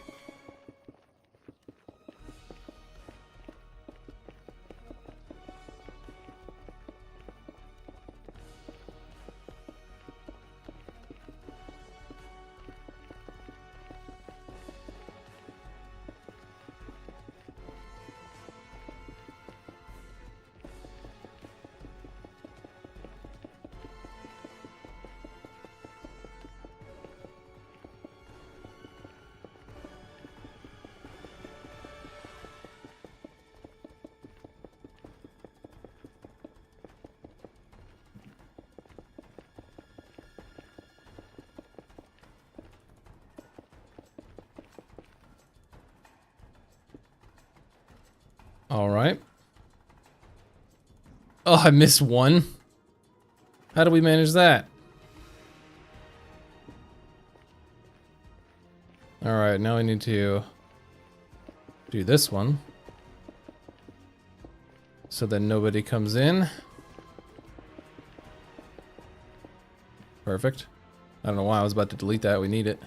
All right. Oh, I missed one. How do we manage that? All right, now we need to do this one so that nobody comes in. Perfect. I don't know why I was about to delete that. We need it.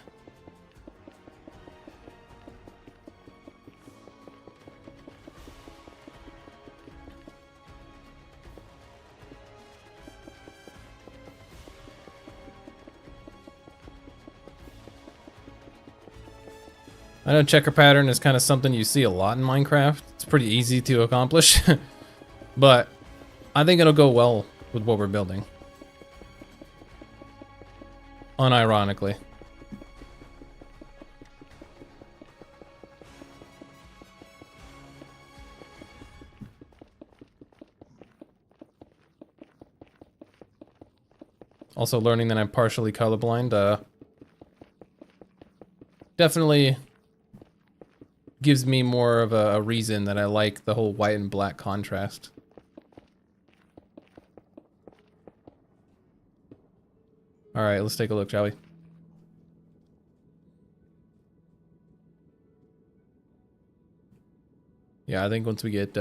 I know checker pattern is kind of something you see a lot in Minecraft. It's pretty easy to accomplish, but I think it'll go well with what we're building. Unironically. Also learning that I'm partially colorblind, definitely gives me more of a reason that I like the whole white and black contrast. All right, let's take a look, shall we? Yeah, I think once we get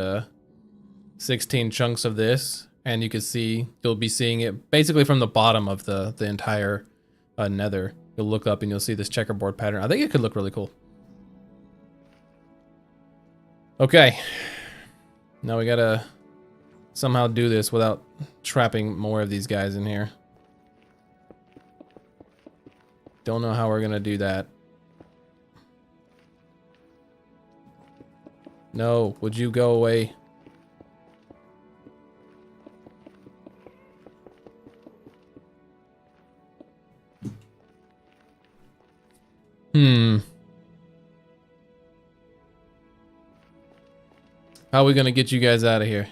16 chunks of this, and you can see, you'll be seeing it basically from the bottom of the entire nether. You'll look up and you'll see this checkerboard pattern. I think it could look really cool. Okay, now we gotta somehow do this without trapping more of these guys in here. Don't know how we're gonna do that. No, would you go away? How are we gonna get you guys out of here?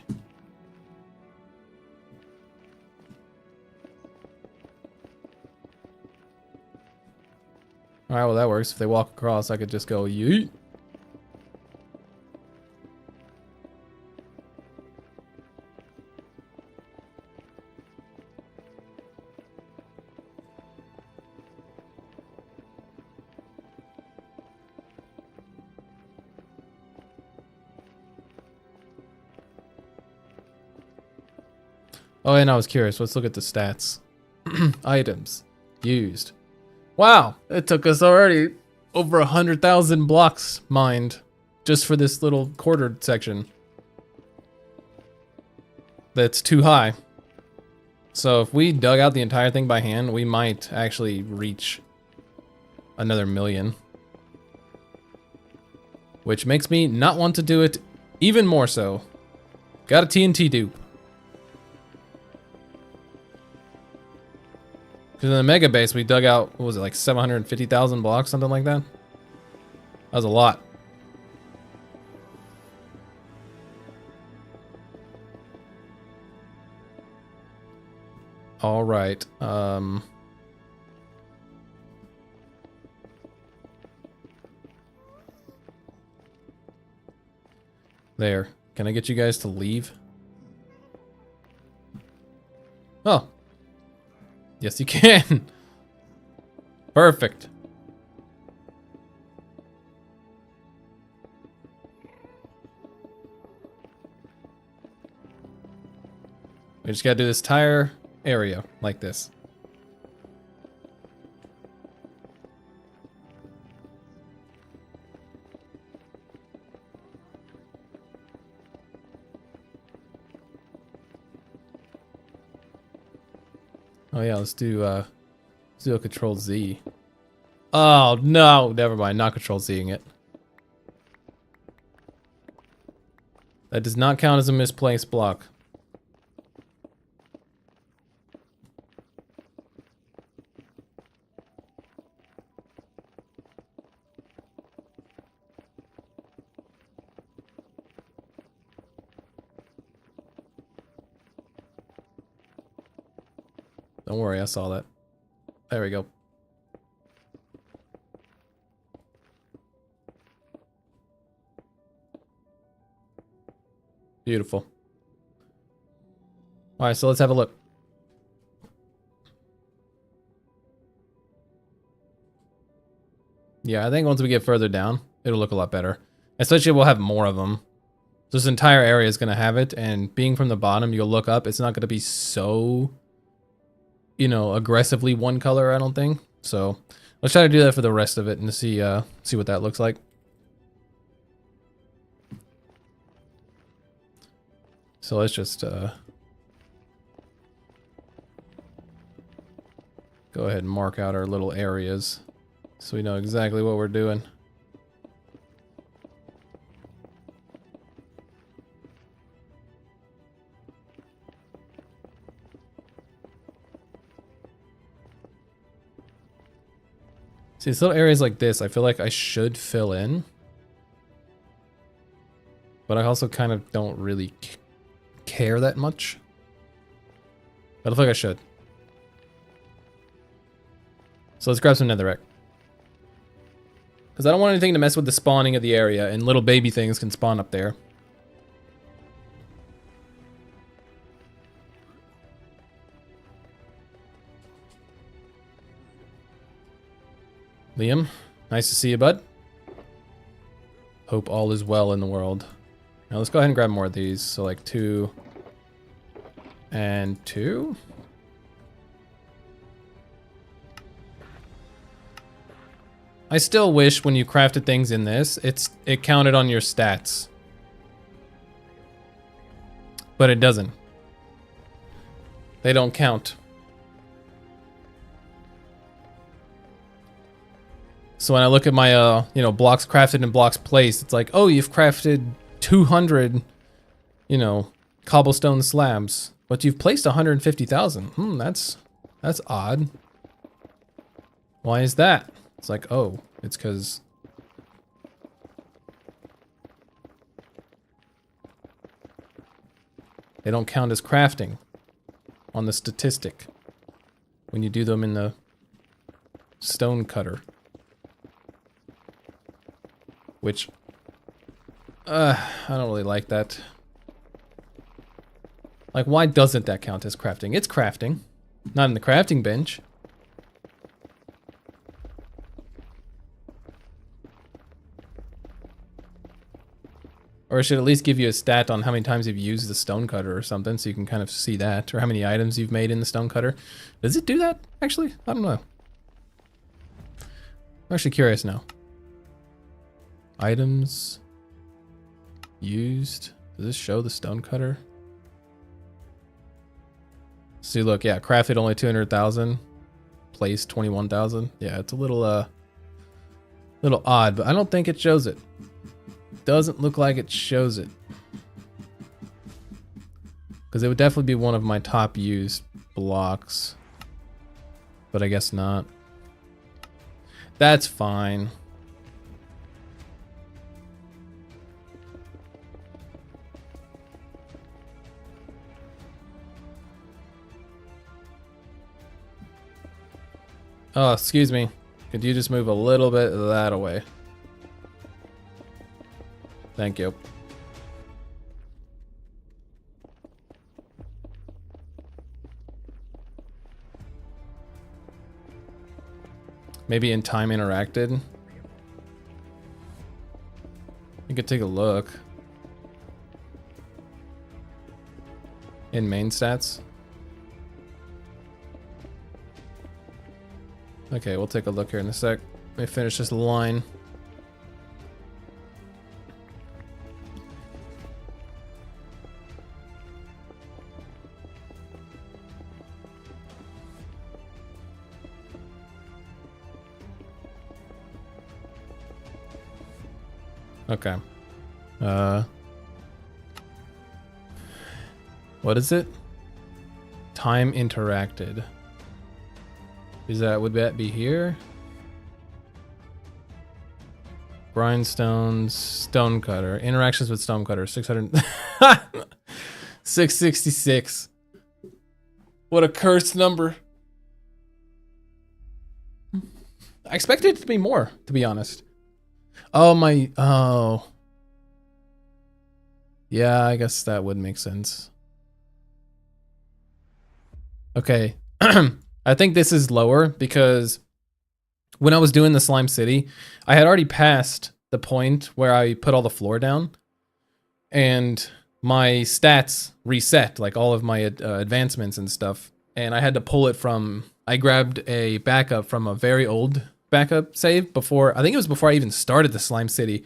Alright, well that works. If they walk across, I could just go yeet. Oh, and I was curious. Let's look at the stats. Items used. Wow, it took us already over 100,000 blocks mined just for this little quartered section. that's too high. So if we dug out the entire thing by hand, we might actually reach another 1,000,000. Which makes me not want to do it even more so. Got a TNT dupe. Because in the mega base, we dug out, what was it, like 750,000 blocks, something like that? That was a lot. All right. There. Can I get you guys to leave? Oh. Yes, you can. Perfect. We just gotta do this entire area like this. Oh yeah, let's do a Control Z. Oh no, never mind, not Control Zing it. That does not count as a misplaced block. Don't worry, I saw that. There we go. Beautiful. Alright, so let's have a look. Yeah, I think once we get further down, it'll look a lot better. Especially we'll have more of them. This entire area is going to have it, and being from the bottom, you'll look up, it's not going to be so, you know, aggressively one color, I don't think. So let's try to do that for the rest of it and see what that looks like. So let's just go ahead and mark out our little areas so we know exactly what we're doing. See, these little areas like this, I feel like I should fill in. But I also kind of don't really care that much. But I feel like I should. So let's grab some netherrack. Because I don't want anything to mess with the spawning of the area, and little baby things can spawn up there. Liam, nice to see you, bud. Hope all is well in the world. Now let's go ahead and grab more of these. So like 2 and 2. I still wish when you crafted things in this, it counted on your stats. But it doesn't. They don't count. So when I look at my, you know, blocks crafted and blocks placed, it's like, oh, you've crafted 200, you know, cobblestone slabs, but you've placed 150,000. That's odd. Why is that? It's like, oh, it's because they don't count as crafting on the statistic when you do them in the stone cutter. Which, I don't really like that. Like, why doesn't that count as crafting? It's crafting. Not in the crafting bench. Or it should at least give you a stat on how many times you've used the stone cutter or something, so you can kind of see that. Or how many items you've made in the stone cutter. Does it do that, actually? I don't know. I'm actually curious now. Items used. Does this show the stone cutter? See, look, yeah, crafted only 200,000, placed 21,000. Yeah, it's a little odd, but I don't think it shows it. Doesn't look like it shows it. Because it would definitely be one of my top used blocks. But I guess not. That's fine. Oh, excuse me. Could you just move a little bit that away? Thank you. Maybe in time interacted. You could take a look. In main stats. Okay, we'll take a look here in a sec. Let me finish this line. Okay. What is it? Time interacted. Would that be here? Grindstones, stonecutter. Interactions with stonecutter, 600. 666. What a cursed number. I expected it to be more, to be honest. Oh. Yeah, I guess that would make sense. Okay. I think this is lower because when I was doing the Slime City, I had already passed the point where I put all the floor down and my stats reset, like all of my advancements and stuff. And I had to pull it from, I grabbed a backup from a very old backup save before, I think it was before I even started the Slime City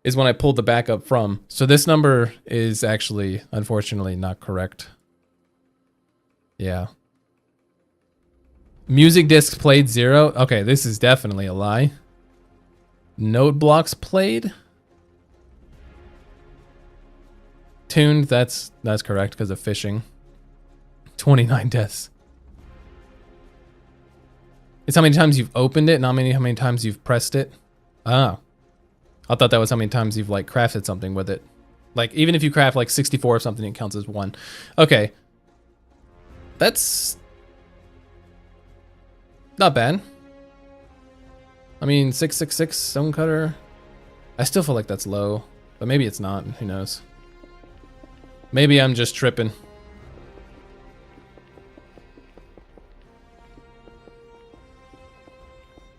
is when I pulled the backup from. So this number is actually, unfortunately, not correct. Yeah. Music discs played 0. Okay, this is definitely a lie. Note blocks played. Tuned, that's correct because of fishing. 29 deaths. It's how many times you've opened it, not how many times you've pressed it. Ah. I thought that was how many times you've like crafted something with it. Like even if you craft like 64 or something, it counts as 1. Okay. That's not bad. I mean, 666 stonecutter. I still feel like that's low, but maybe it's not. Who knows? Maybe I'm just tripping.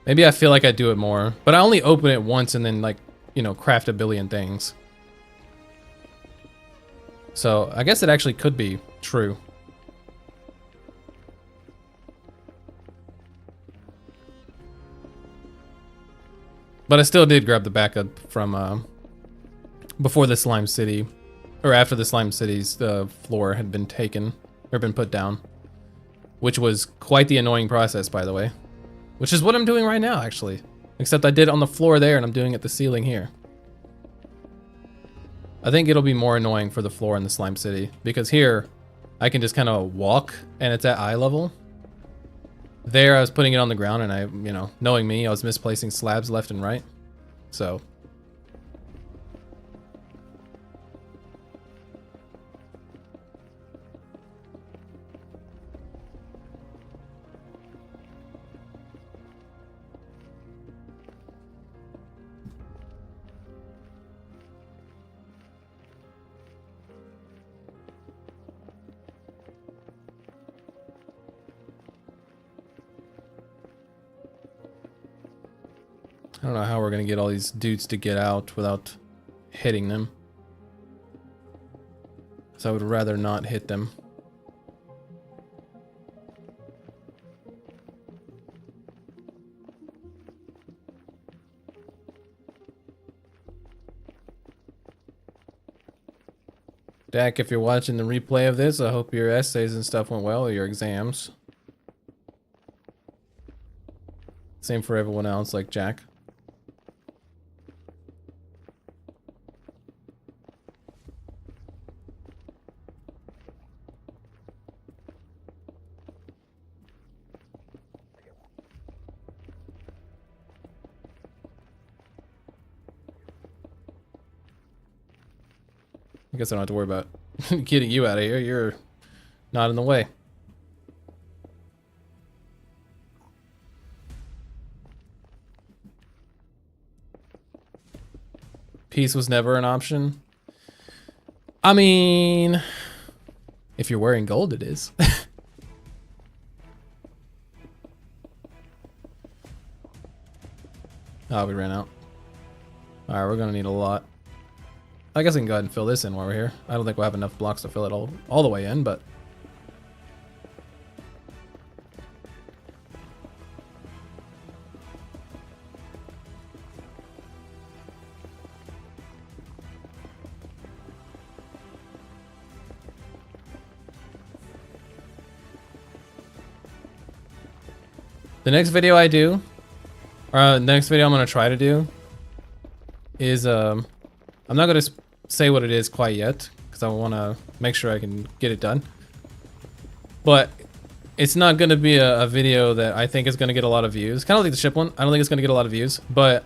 Maybe I feel like I do it more, but I only open it once and then like, you know, craft a billion things. So I guess it actually could be true. But I still did grab the backup from before the Slime City, or after the Slime City's floor had been taken, or been put down. Which was quite the annoying process, by the way. Which is what I'm doing right now, actually. Except I did it on the floor there, and I'm doing it the ceiling here. I think it'll be more annoying for the floor in the Slime City, because here, I can just kind of walk, and it's at eye level. There, I was putting it on the ground, and I, you know, knowing me, I was misplacing slabs left and right. So. I don't know how we're gonna get all these dudes to get out without hitting them. So I would rather not hit them. Dak, if you're watching the replay of this, I hope your essays and stuff went well, or your exams. Same for everyone else, like Jack. I guess I don't have to worry about getting you out of here. You're not in the way. Peace was never an option. I mean, if you're wearing gold, it is. Oh, we ran out. Alright, we're gonna need a lot. I guess I can go ahead and fill this in while we're here. I don't think we'll have enough blocks to fill it all the way in, but... The next video I do, or the next video I'm gonna try to do, is I'm not gonna say what it is quite yet because I want to make sure I can get it done. But it's not gonna be a video that I think is gonna get a lot of views. Kind of like the ship one. I don't think it's gonna get a lot of views, but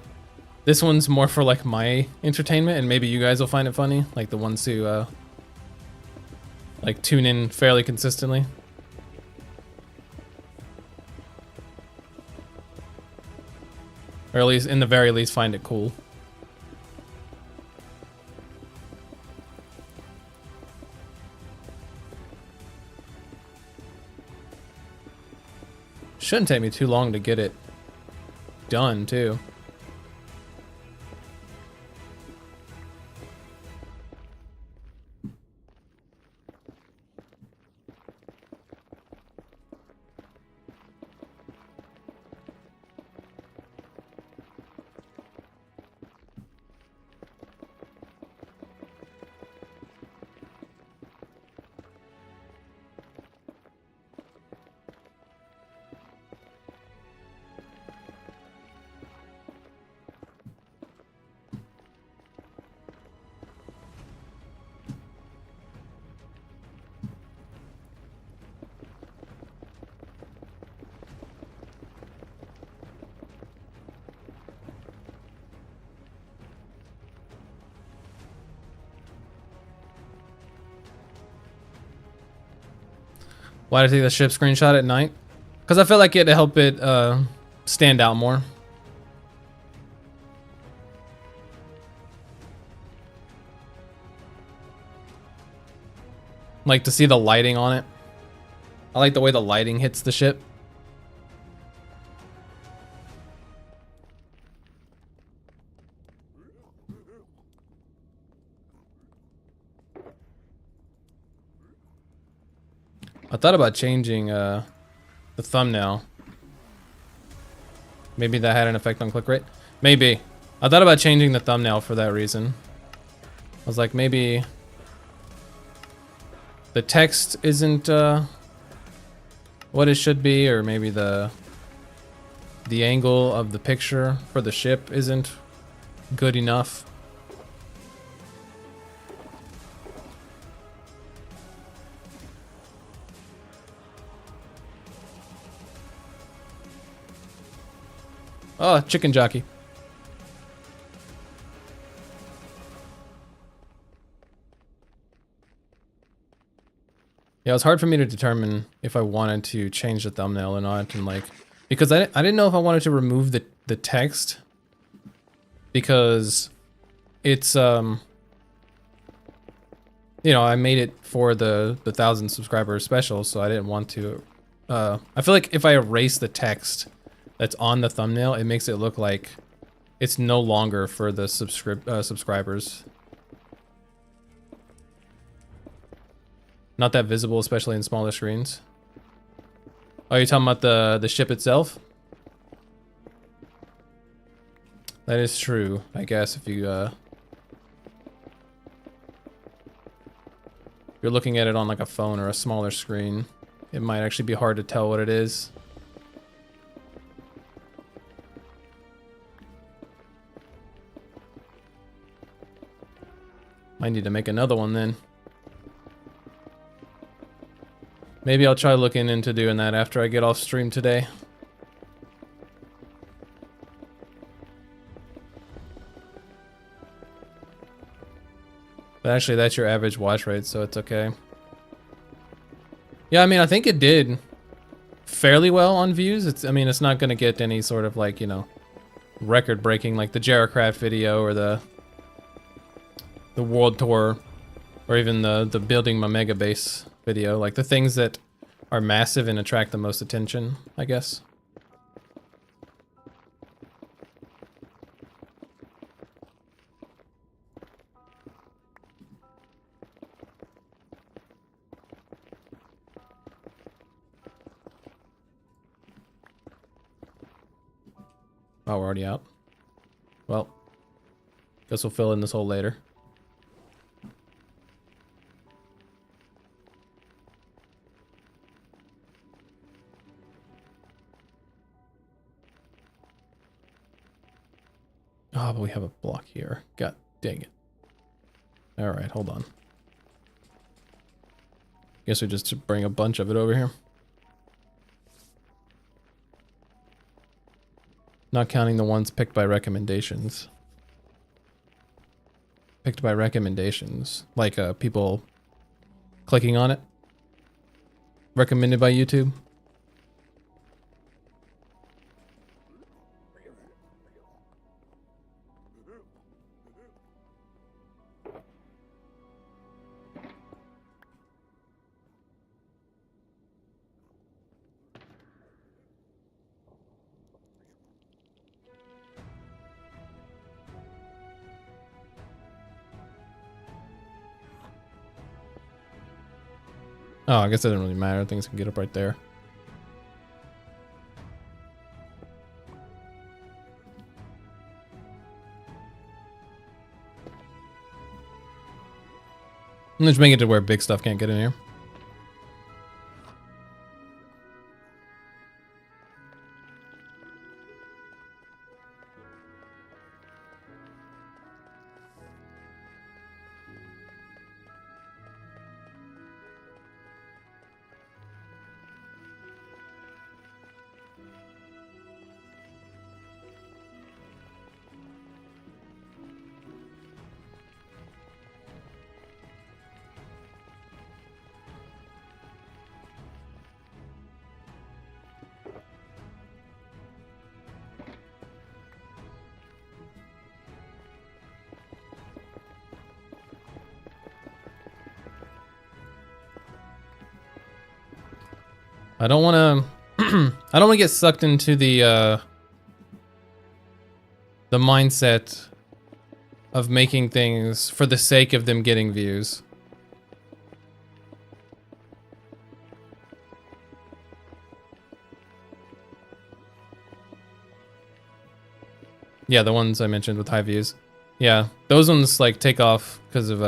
this one's more for like my entertainment, and maybe you guys will find it funny, like the ones who like tune in fairly consistently. Or at least, in the very least, find it cool. Shouldn't take me too long to get it done, too. Why did I take the ship screenshot at night? Because I felt like it'd help it stand out more. Like to see the lighting on it. I like the way the lighting hits the ship. I thought about changing the thumbnail. Maybe that had an effect on click rate. Maybe. I thought about changing the thumbnail for that reason. I was like, maybe the text isn't what it should be, or maybe the angle of the picture for the ship isn't good enough. Oh, chicken jockey. Yeah, it was hard for me to determine if I wanted to change the thumbnail or not, and like, because I didn't know if I wanted to remove the text, because it's you know, I made it for the 1,000 subscriber special, so I didn't want to. I feel like if I erase the text that's on the thumbnail, it makes it look like it's no longer for the subscribers. Not that visible, especially in smaller screens. Oh, you're talking about the ship itself? That is true, I guess, if you you're looking at it on like a phone or a smaller screen, it might actually be hard to tell what it is. Might need to make another one then. Maybe I'll try looking into doing that after I get off stream today. But actually, that's your average watch rate, so it's okay. Yeah, I mean, I think it did fairly well on views. I mean, it's not gonna get any sort of like, you know, record-breaking like the Jaracraft video or the World Tour or even the building my mega base video, like the things that are massive and attract the most attention, I guess. Oh, we're already out. Well, guess we'll fill in this hole later. Oh, but we have a block here. God dang it. Alright, hold on. Guess we just bring a bunch of it over here. Not counting the ones picked by recommendations. Picked by recommendations. Like people clicking on it. Recommended by YouTube. Oh, I guess it doesn't really matter. Things can get up right there. Let's make it to where big stuff can't get in here. I don't want to I don't want to get sucked into the mindset of making things for the sake of them getting views. Yeah, the ones I mentioned with high views. Yeah, those ones like take off because of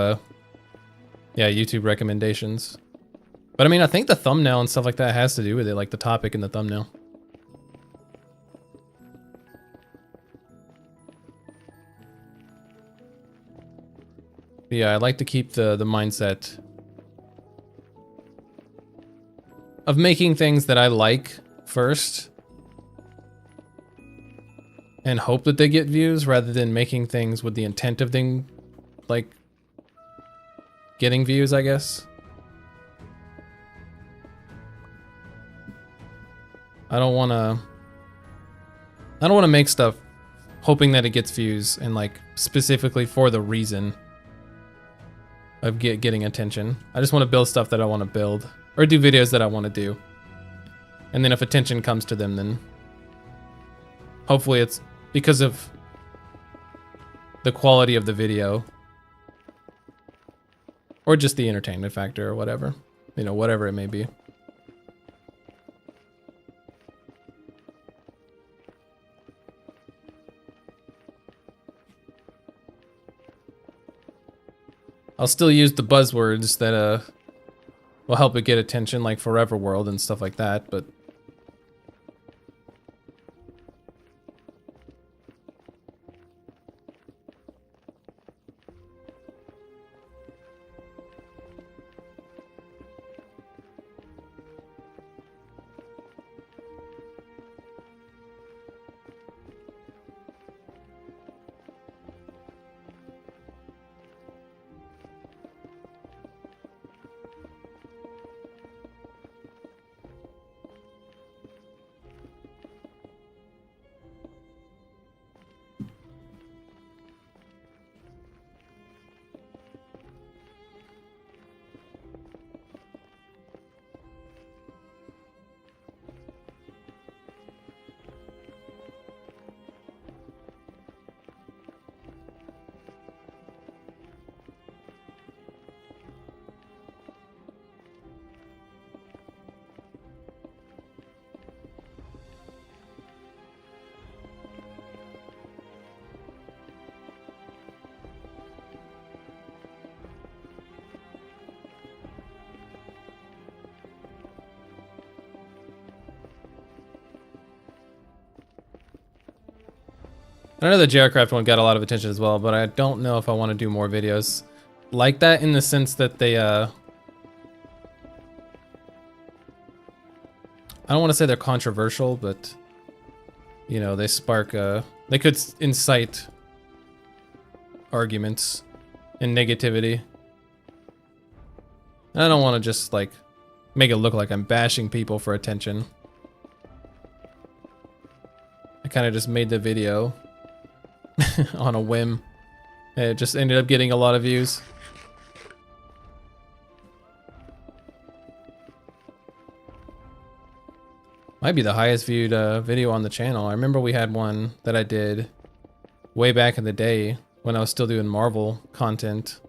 yeah, YouTube recommendations. But I mean, I think the thumbnail and stuff like that has to do with it, like the topic in the thumbnail. But yeah, I like to keep the mindset of making things that I like first and hope that they get views rather than making things with the intent of them, like, getting views, I guess. I don't want to make stuff hoping that it gets views and like specifically for the reason of getting attention. I just want to build stuff that I want to build or do videos that I want to do. And then if attention comes to them, then hopefully it's because of the quality of the video or just the entertainment factor or whatever, you know, whatever it may be. I'll still use the buzzwords that will help it get attention, like Forever World and stuff like that, but I know the JRCraft one got a lot of attention as well, but I don't know if I want to do more videos like that, in the sense that they, I don't want to say they're controversial, but, you know, they spark, they could incite arguments and negativity. And I don't want to just, like, make it look like I'm bashing people for attention. I kind of just made the video on a whim. And it just ended up getting a lot of views. Might be the highest viewed video on the channel. I remember we had one that I did way back in the day when I was still doing Marvel content.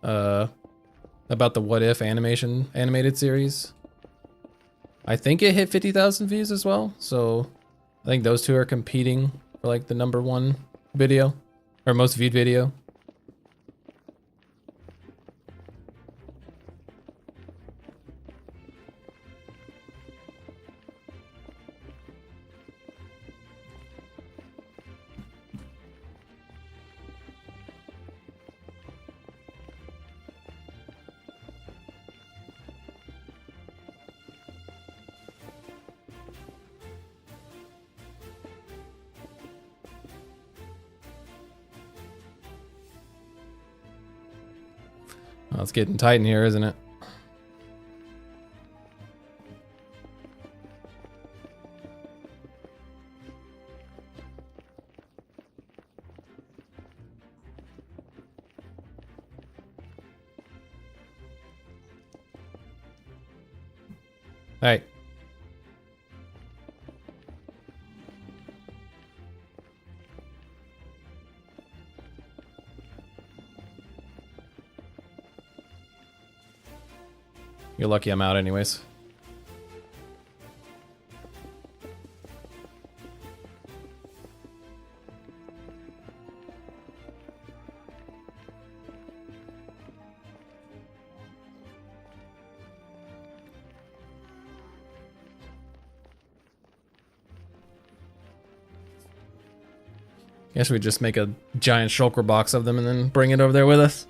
About the What If animated series. I think it hit 50,000 views as well, so I think those two are competing for like the #1 video, or most viewed video. Well, it's getting tight in here, isn't it? All right. You're lucky I'm out anyways. Guess we just make a giant shulker box of them and then bring it over there with us.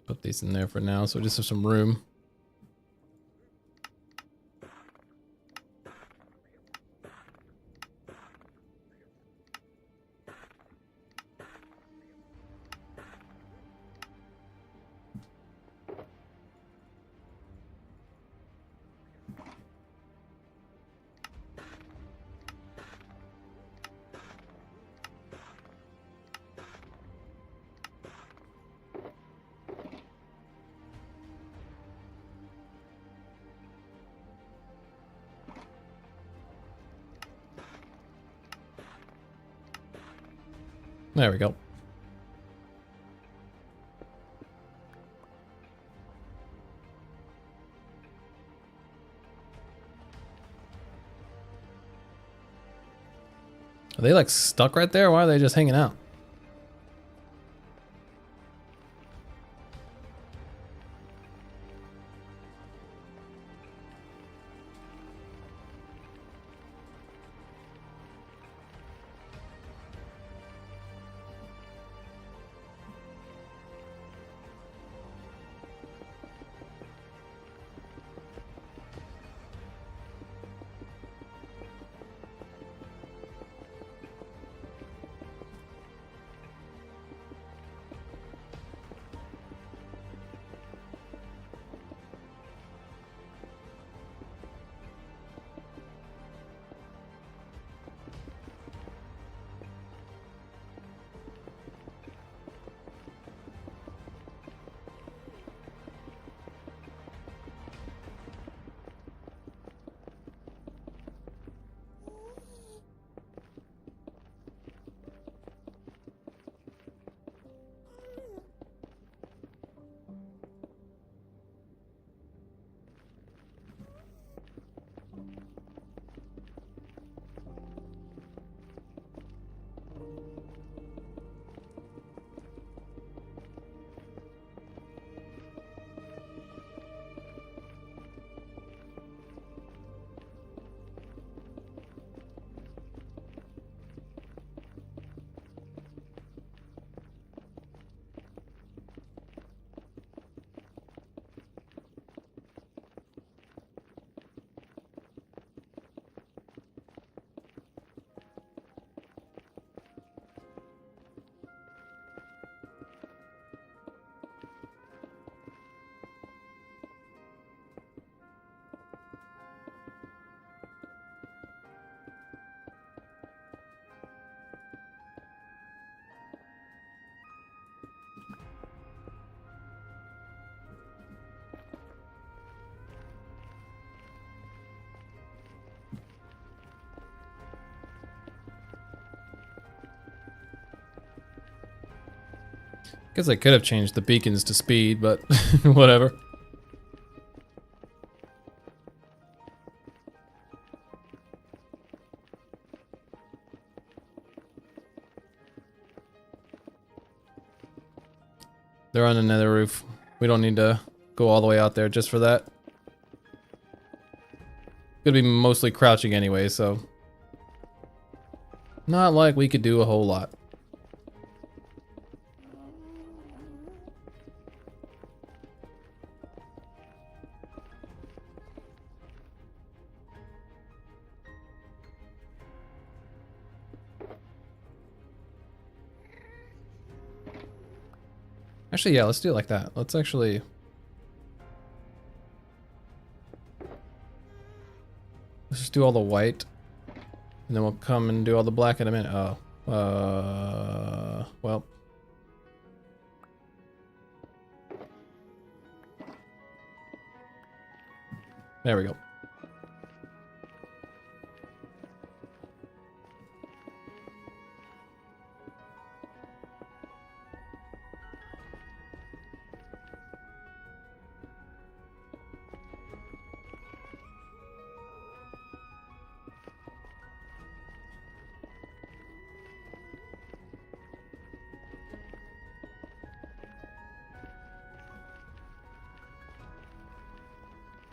Put these in there for now, so we just have some room. There we go. Are they like stuck right there? Why are they just hanging out? Guess I could have changed the beacons to speed, but whatever. They're on another roof. We don't need to go all the way out there just for that. Gonna be mostly crouching anyway, so not like we could do a whole lot. Actually, yeah, let's do it like that. Let's actually... Let's just do all the white. And then we'll come and do all the black in a minute. Oh. Well. There we go.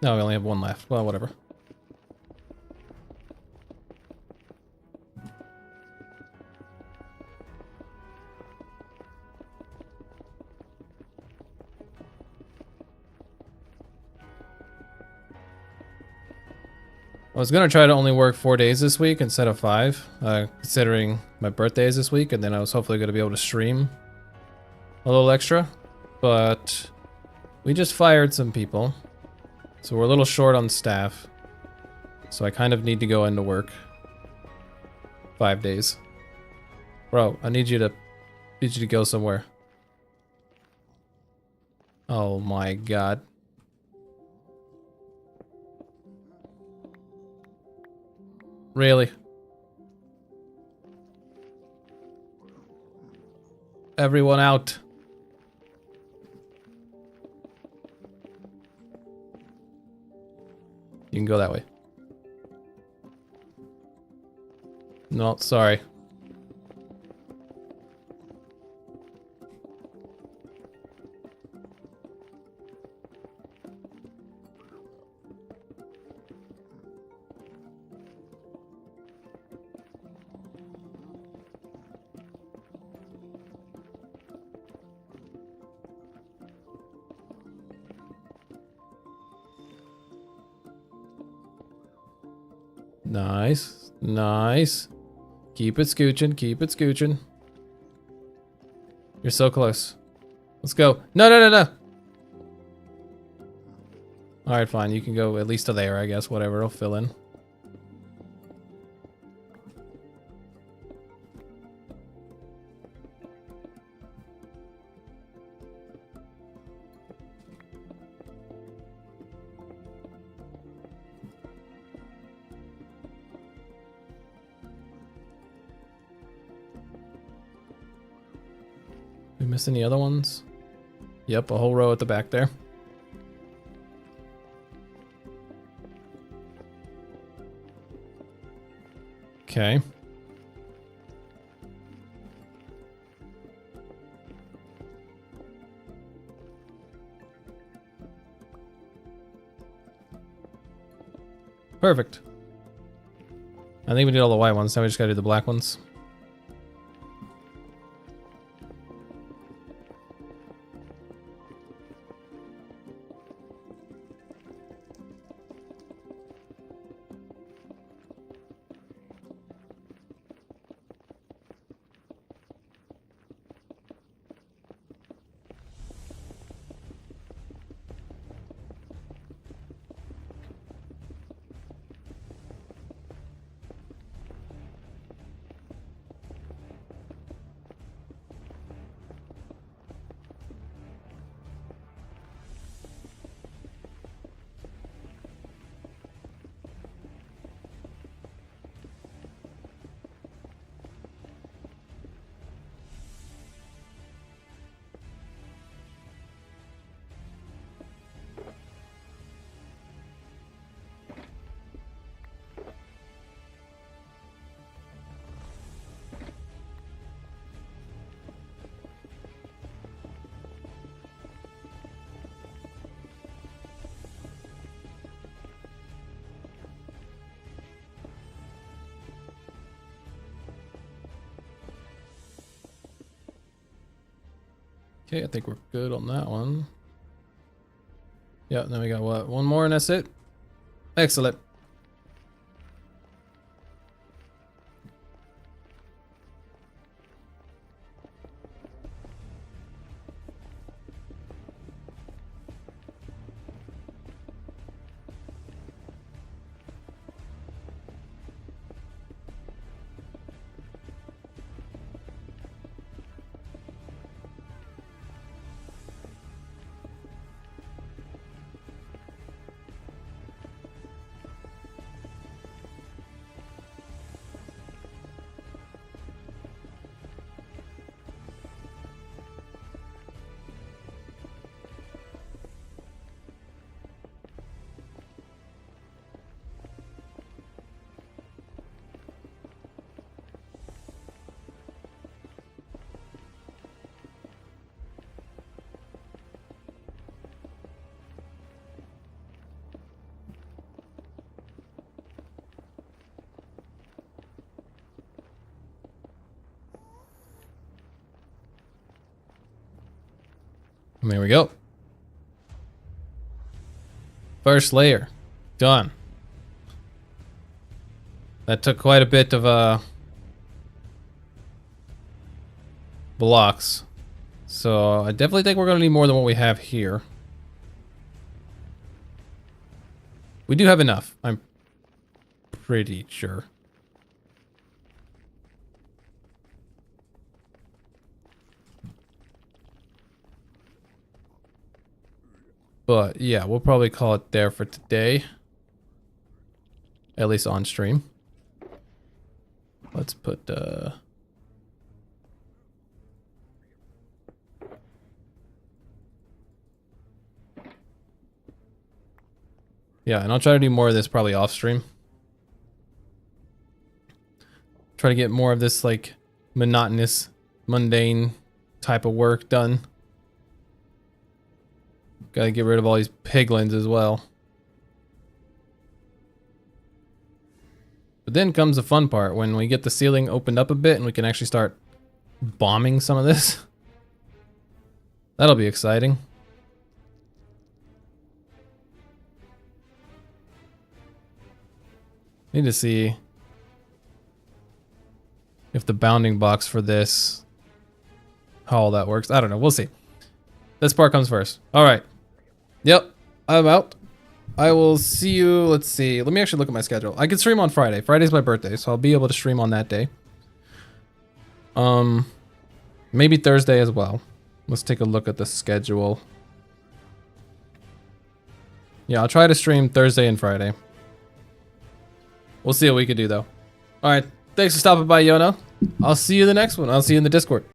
No, we only have one left. Well, whatever. I was gonna try to only work 4 days this week instead of 5, considering my birthday is this week, and then I was hopefully gonna be able to stream a little extra, but we just fired some people, so we're a little short on staff, so I kind of need to go into work 5 days. Bro, I need you to go somewhere. Oh my god. Really? Everyone out. You can go that way. No, sorry. Nice. Nice. Keep it scooching. Keep it scooching. You're so close. Let's go. No, no, no, no. Alright, fine. You can go at least to there, I guess. Whatever. It'll fill in. We miss any other ones? Yep, a whole row at the back there. Okay. Perfect. I think we did all the white ones, now we just gotta do the black ones. Okay, I think we're good on that one. Yeah, then we got what? One more and that's it? Excellent. And there we go. First layer. Done. That took quite a bit of blocks. So I definitely think we're going to need more than what we have here. We do have enough, I'm pretty sure. But yeah, we'll probably call it there for today. At least on stream. Let's put yeah, and I'll try to do more of this probably off stream. Try to get more of this like monotonous, mundane type of work done. Gotta get rid of all these piglins as well. But then comes the fun part when we get the ceiling opened up a bit and we can actually start bombing some of this. That'll be exciting. Need to see if the bounding box for this, how all that works. I don't know. We'll see. This part comes first. All right. Yep. I'm out. I will see you. Let's see. Let me actually look at my schedule. I can stream on Friday. Friday's my birthday, so I'll be able to stream on that day. Maybe Thursday as well. Let's take a look at the schedule. Yeah, I'll try to stream Thursday and Friday. We'll see what we can do though. All right. Thanks for stopping by, Yono. I'll see you in the next one. I'll see you in the Discord.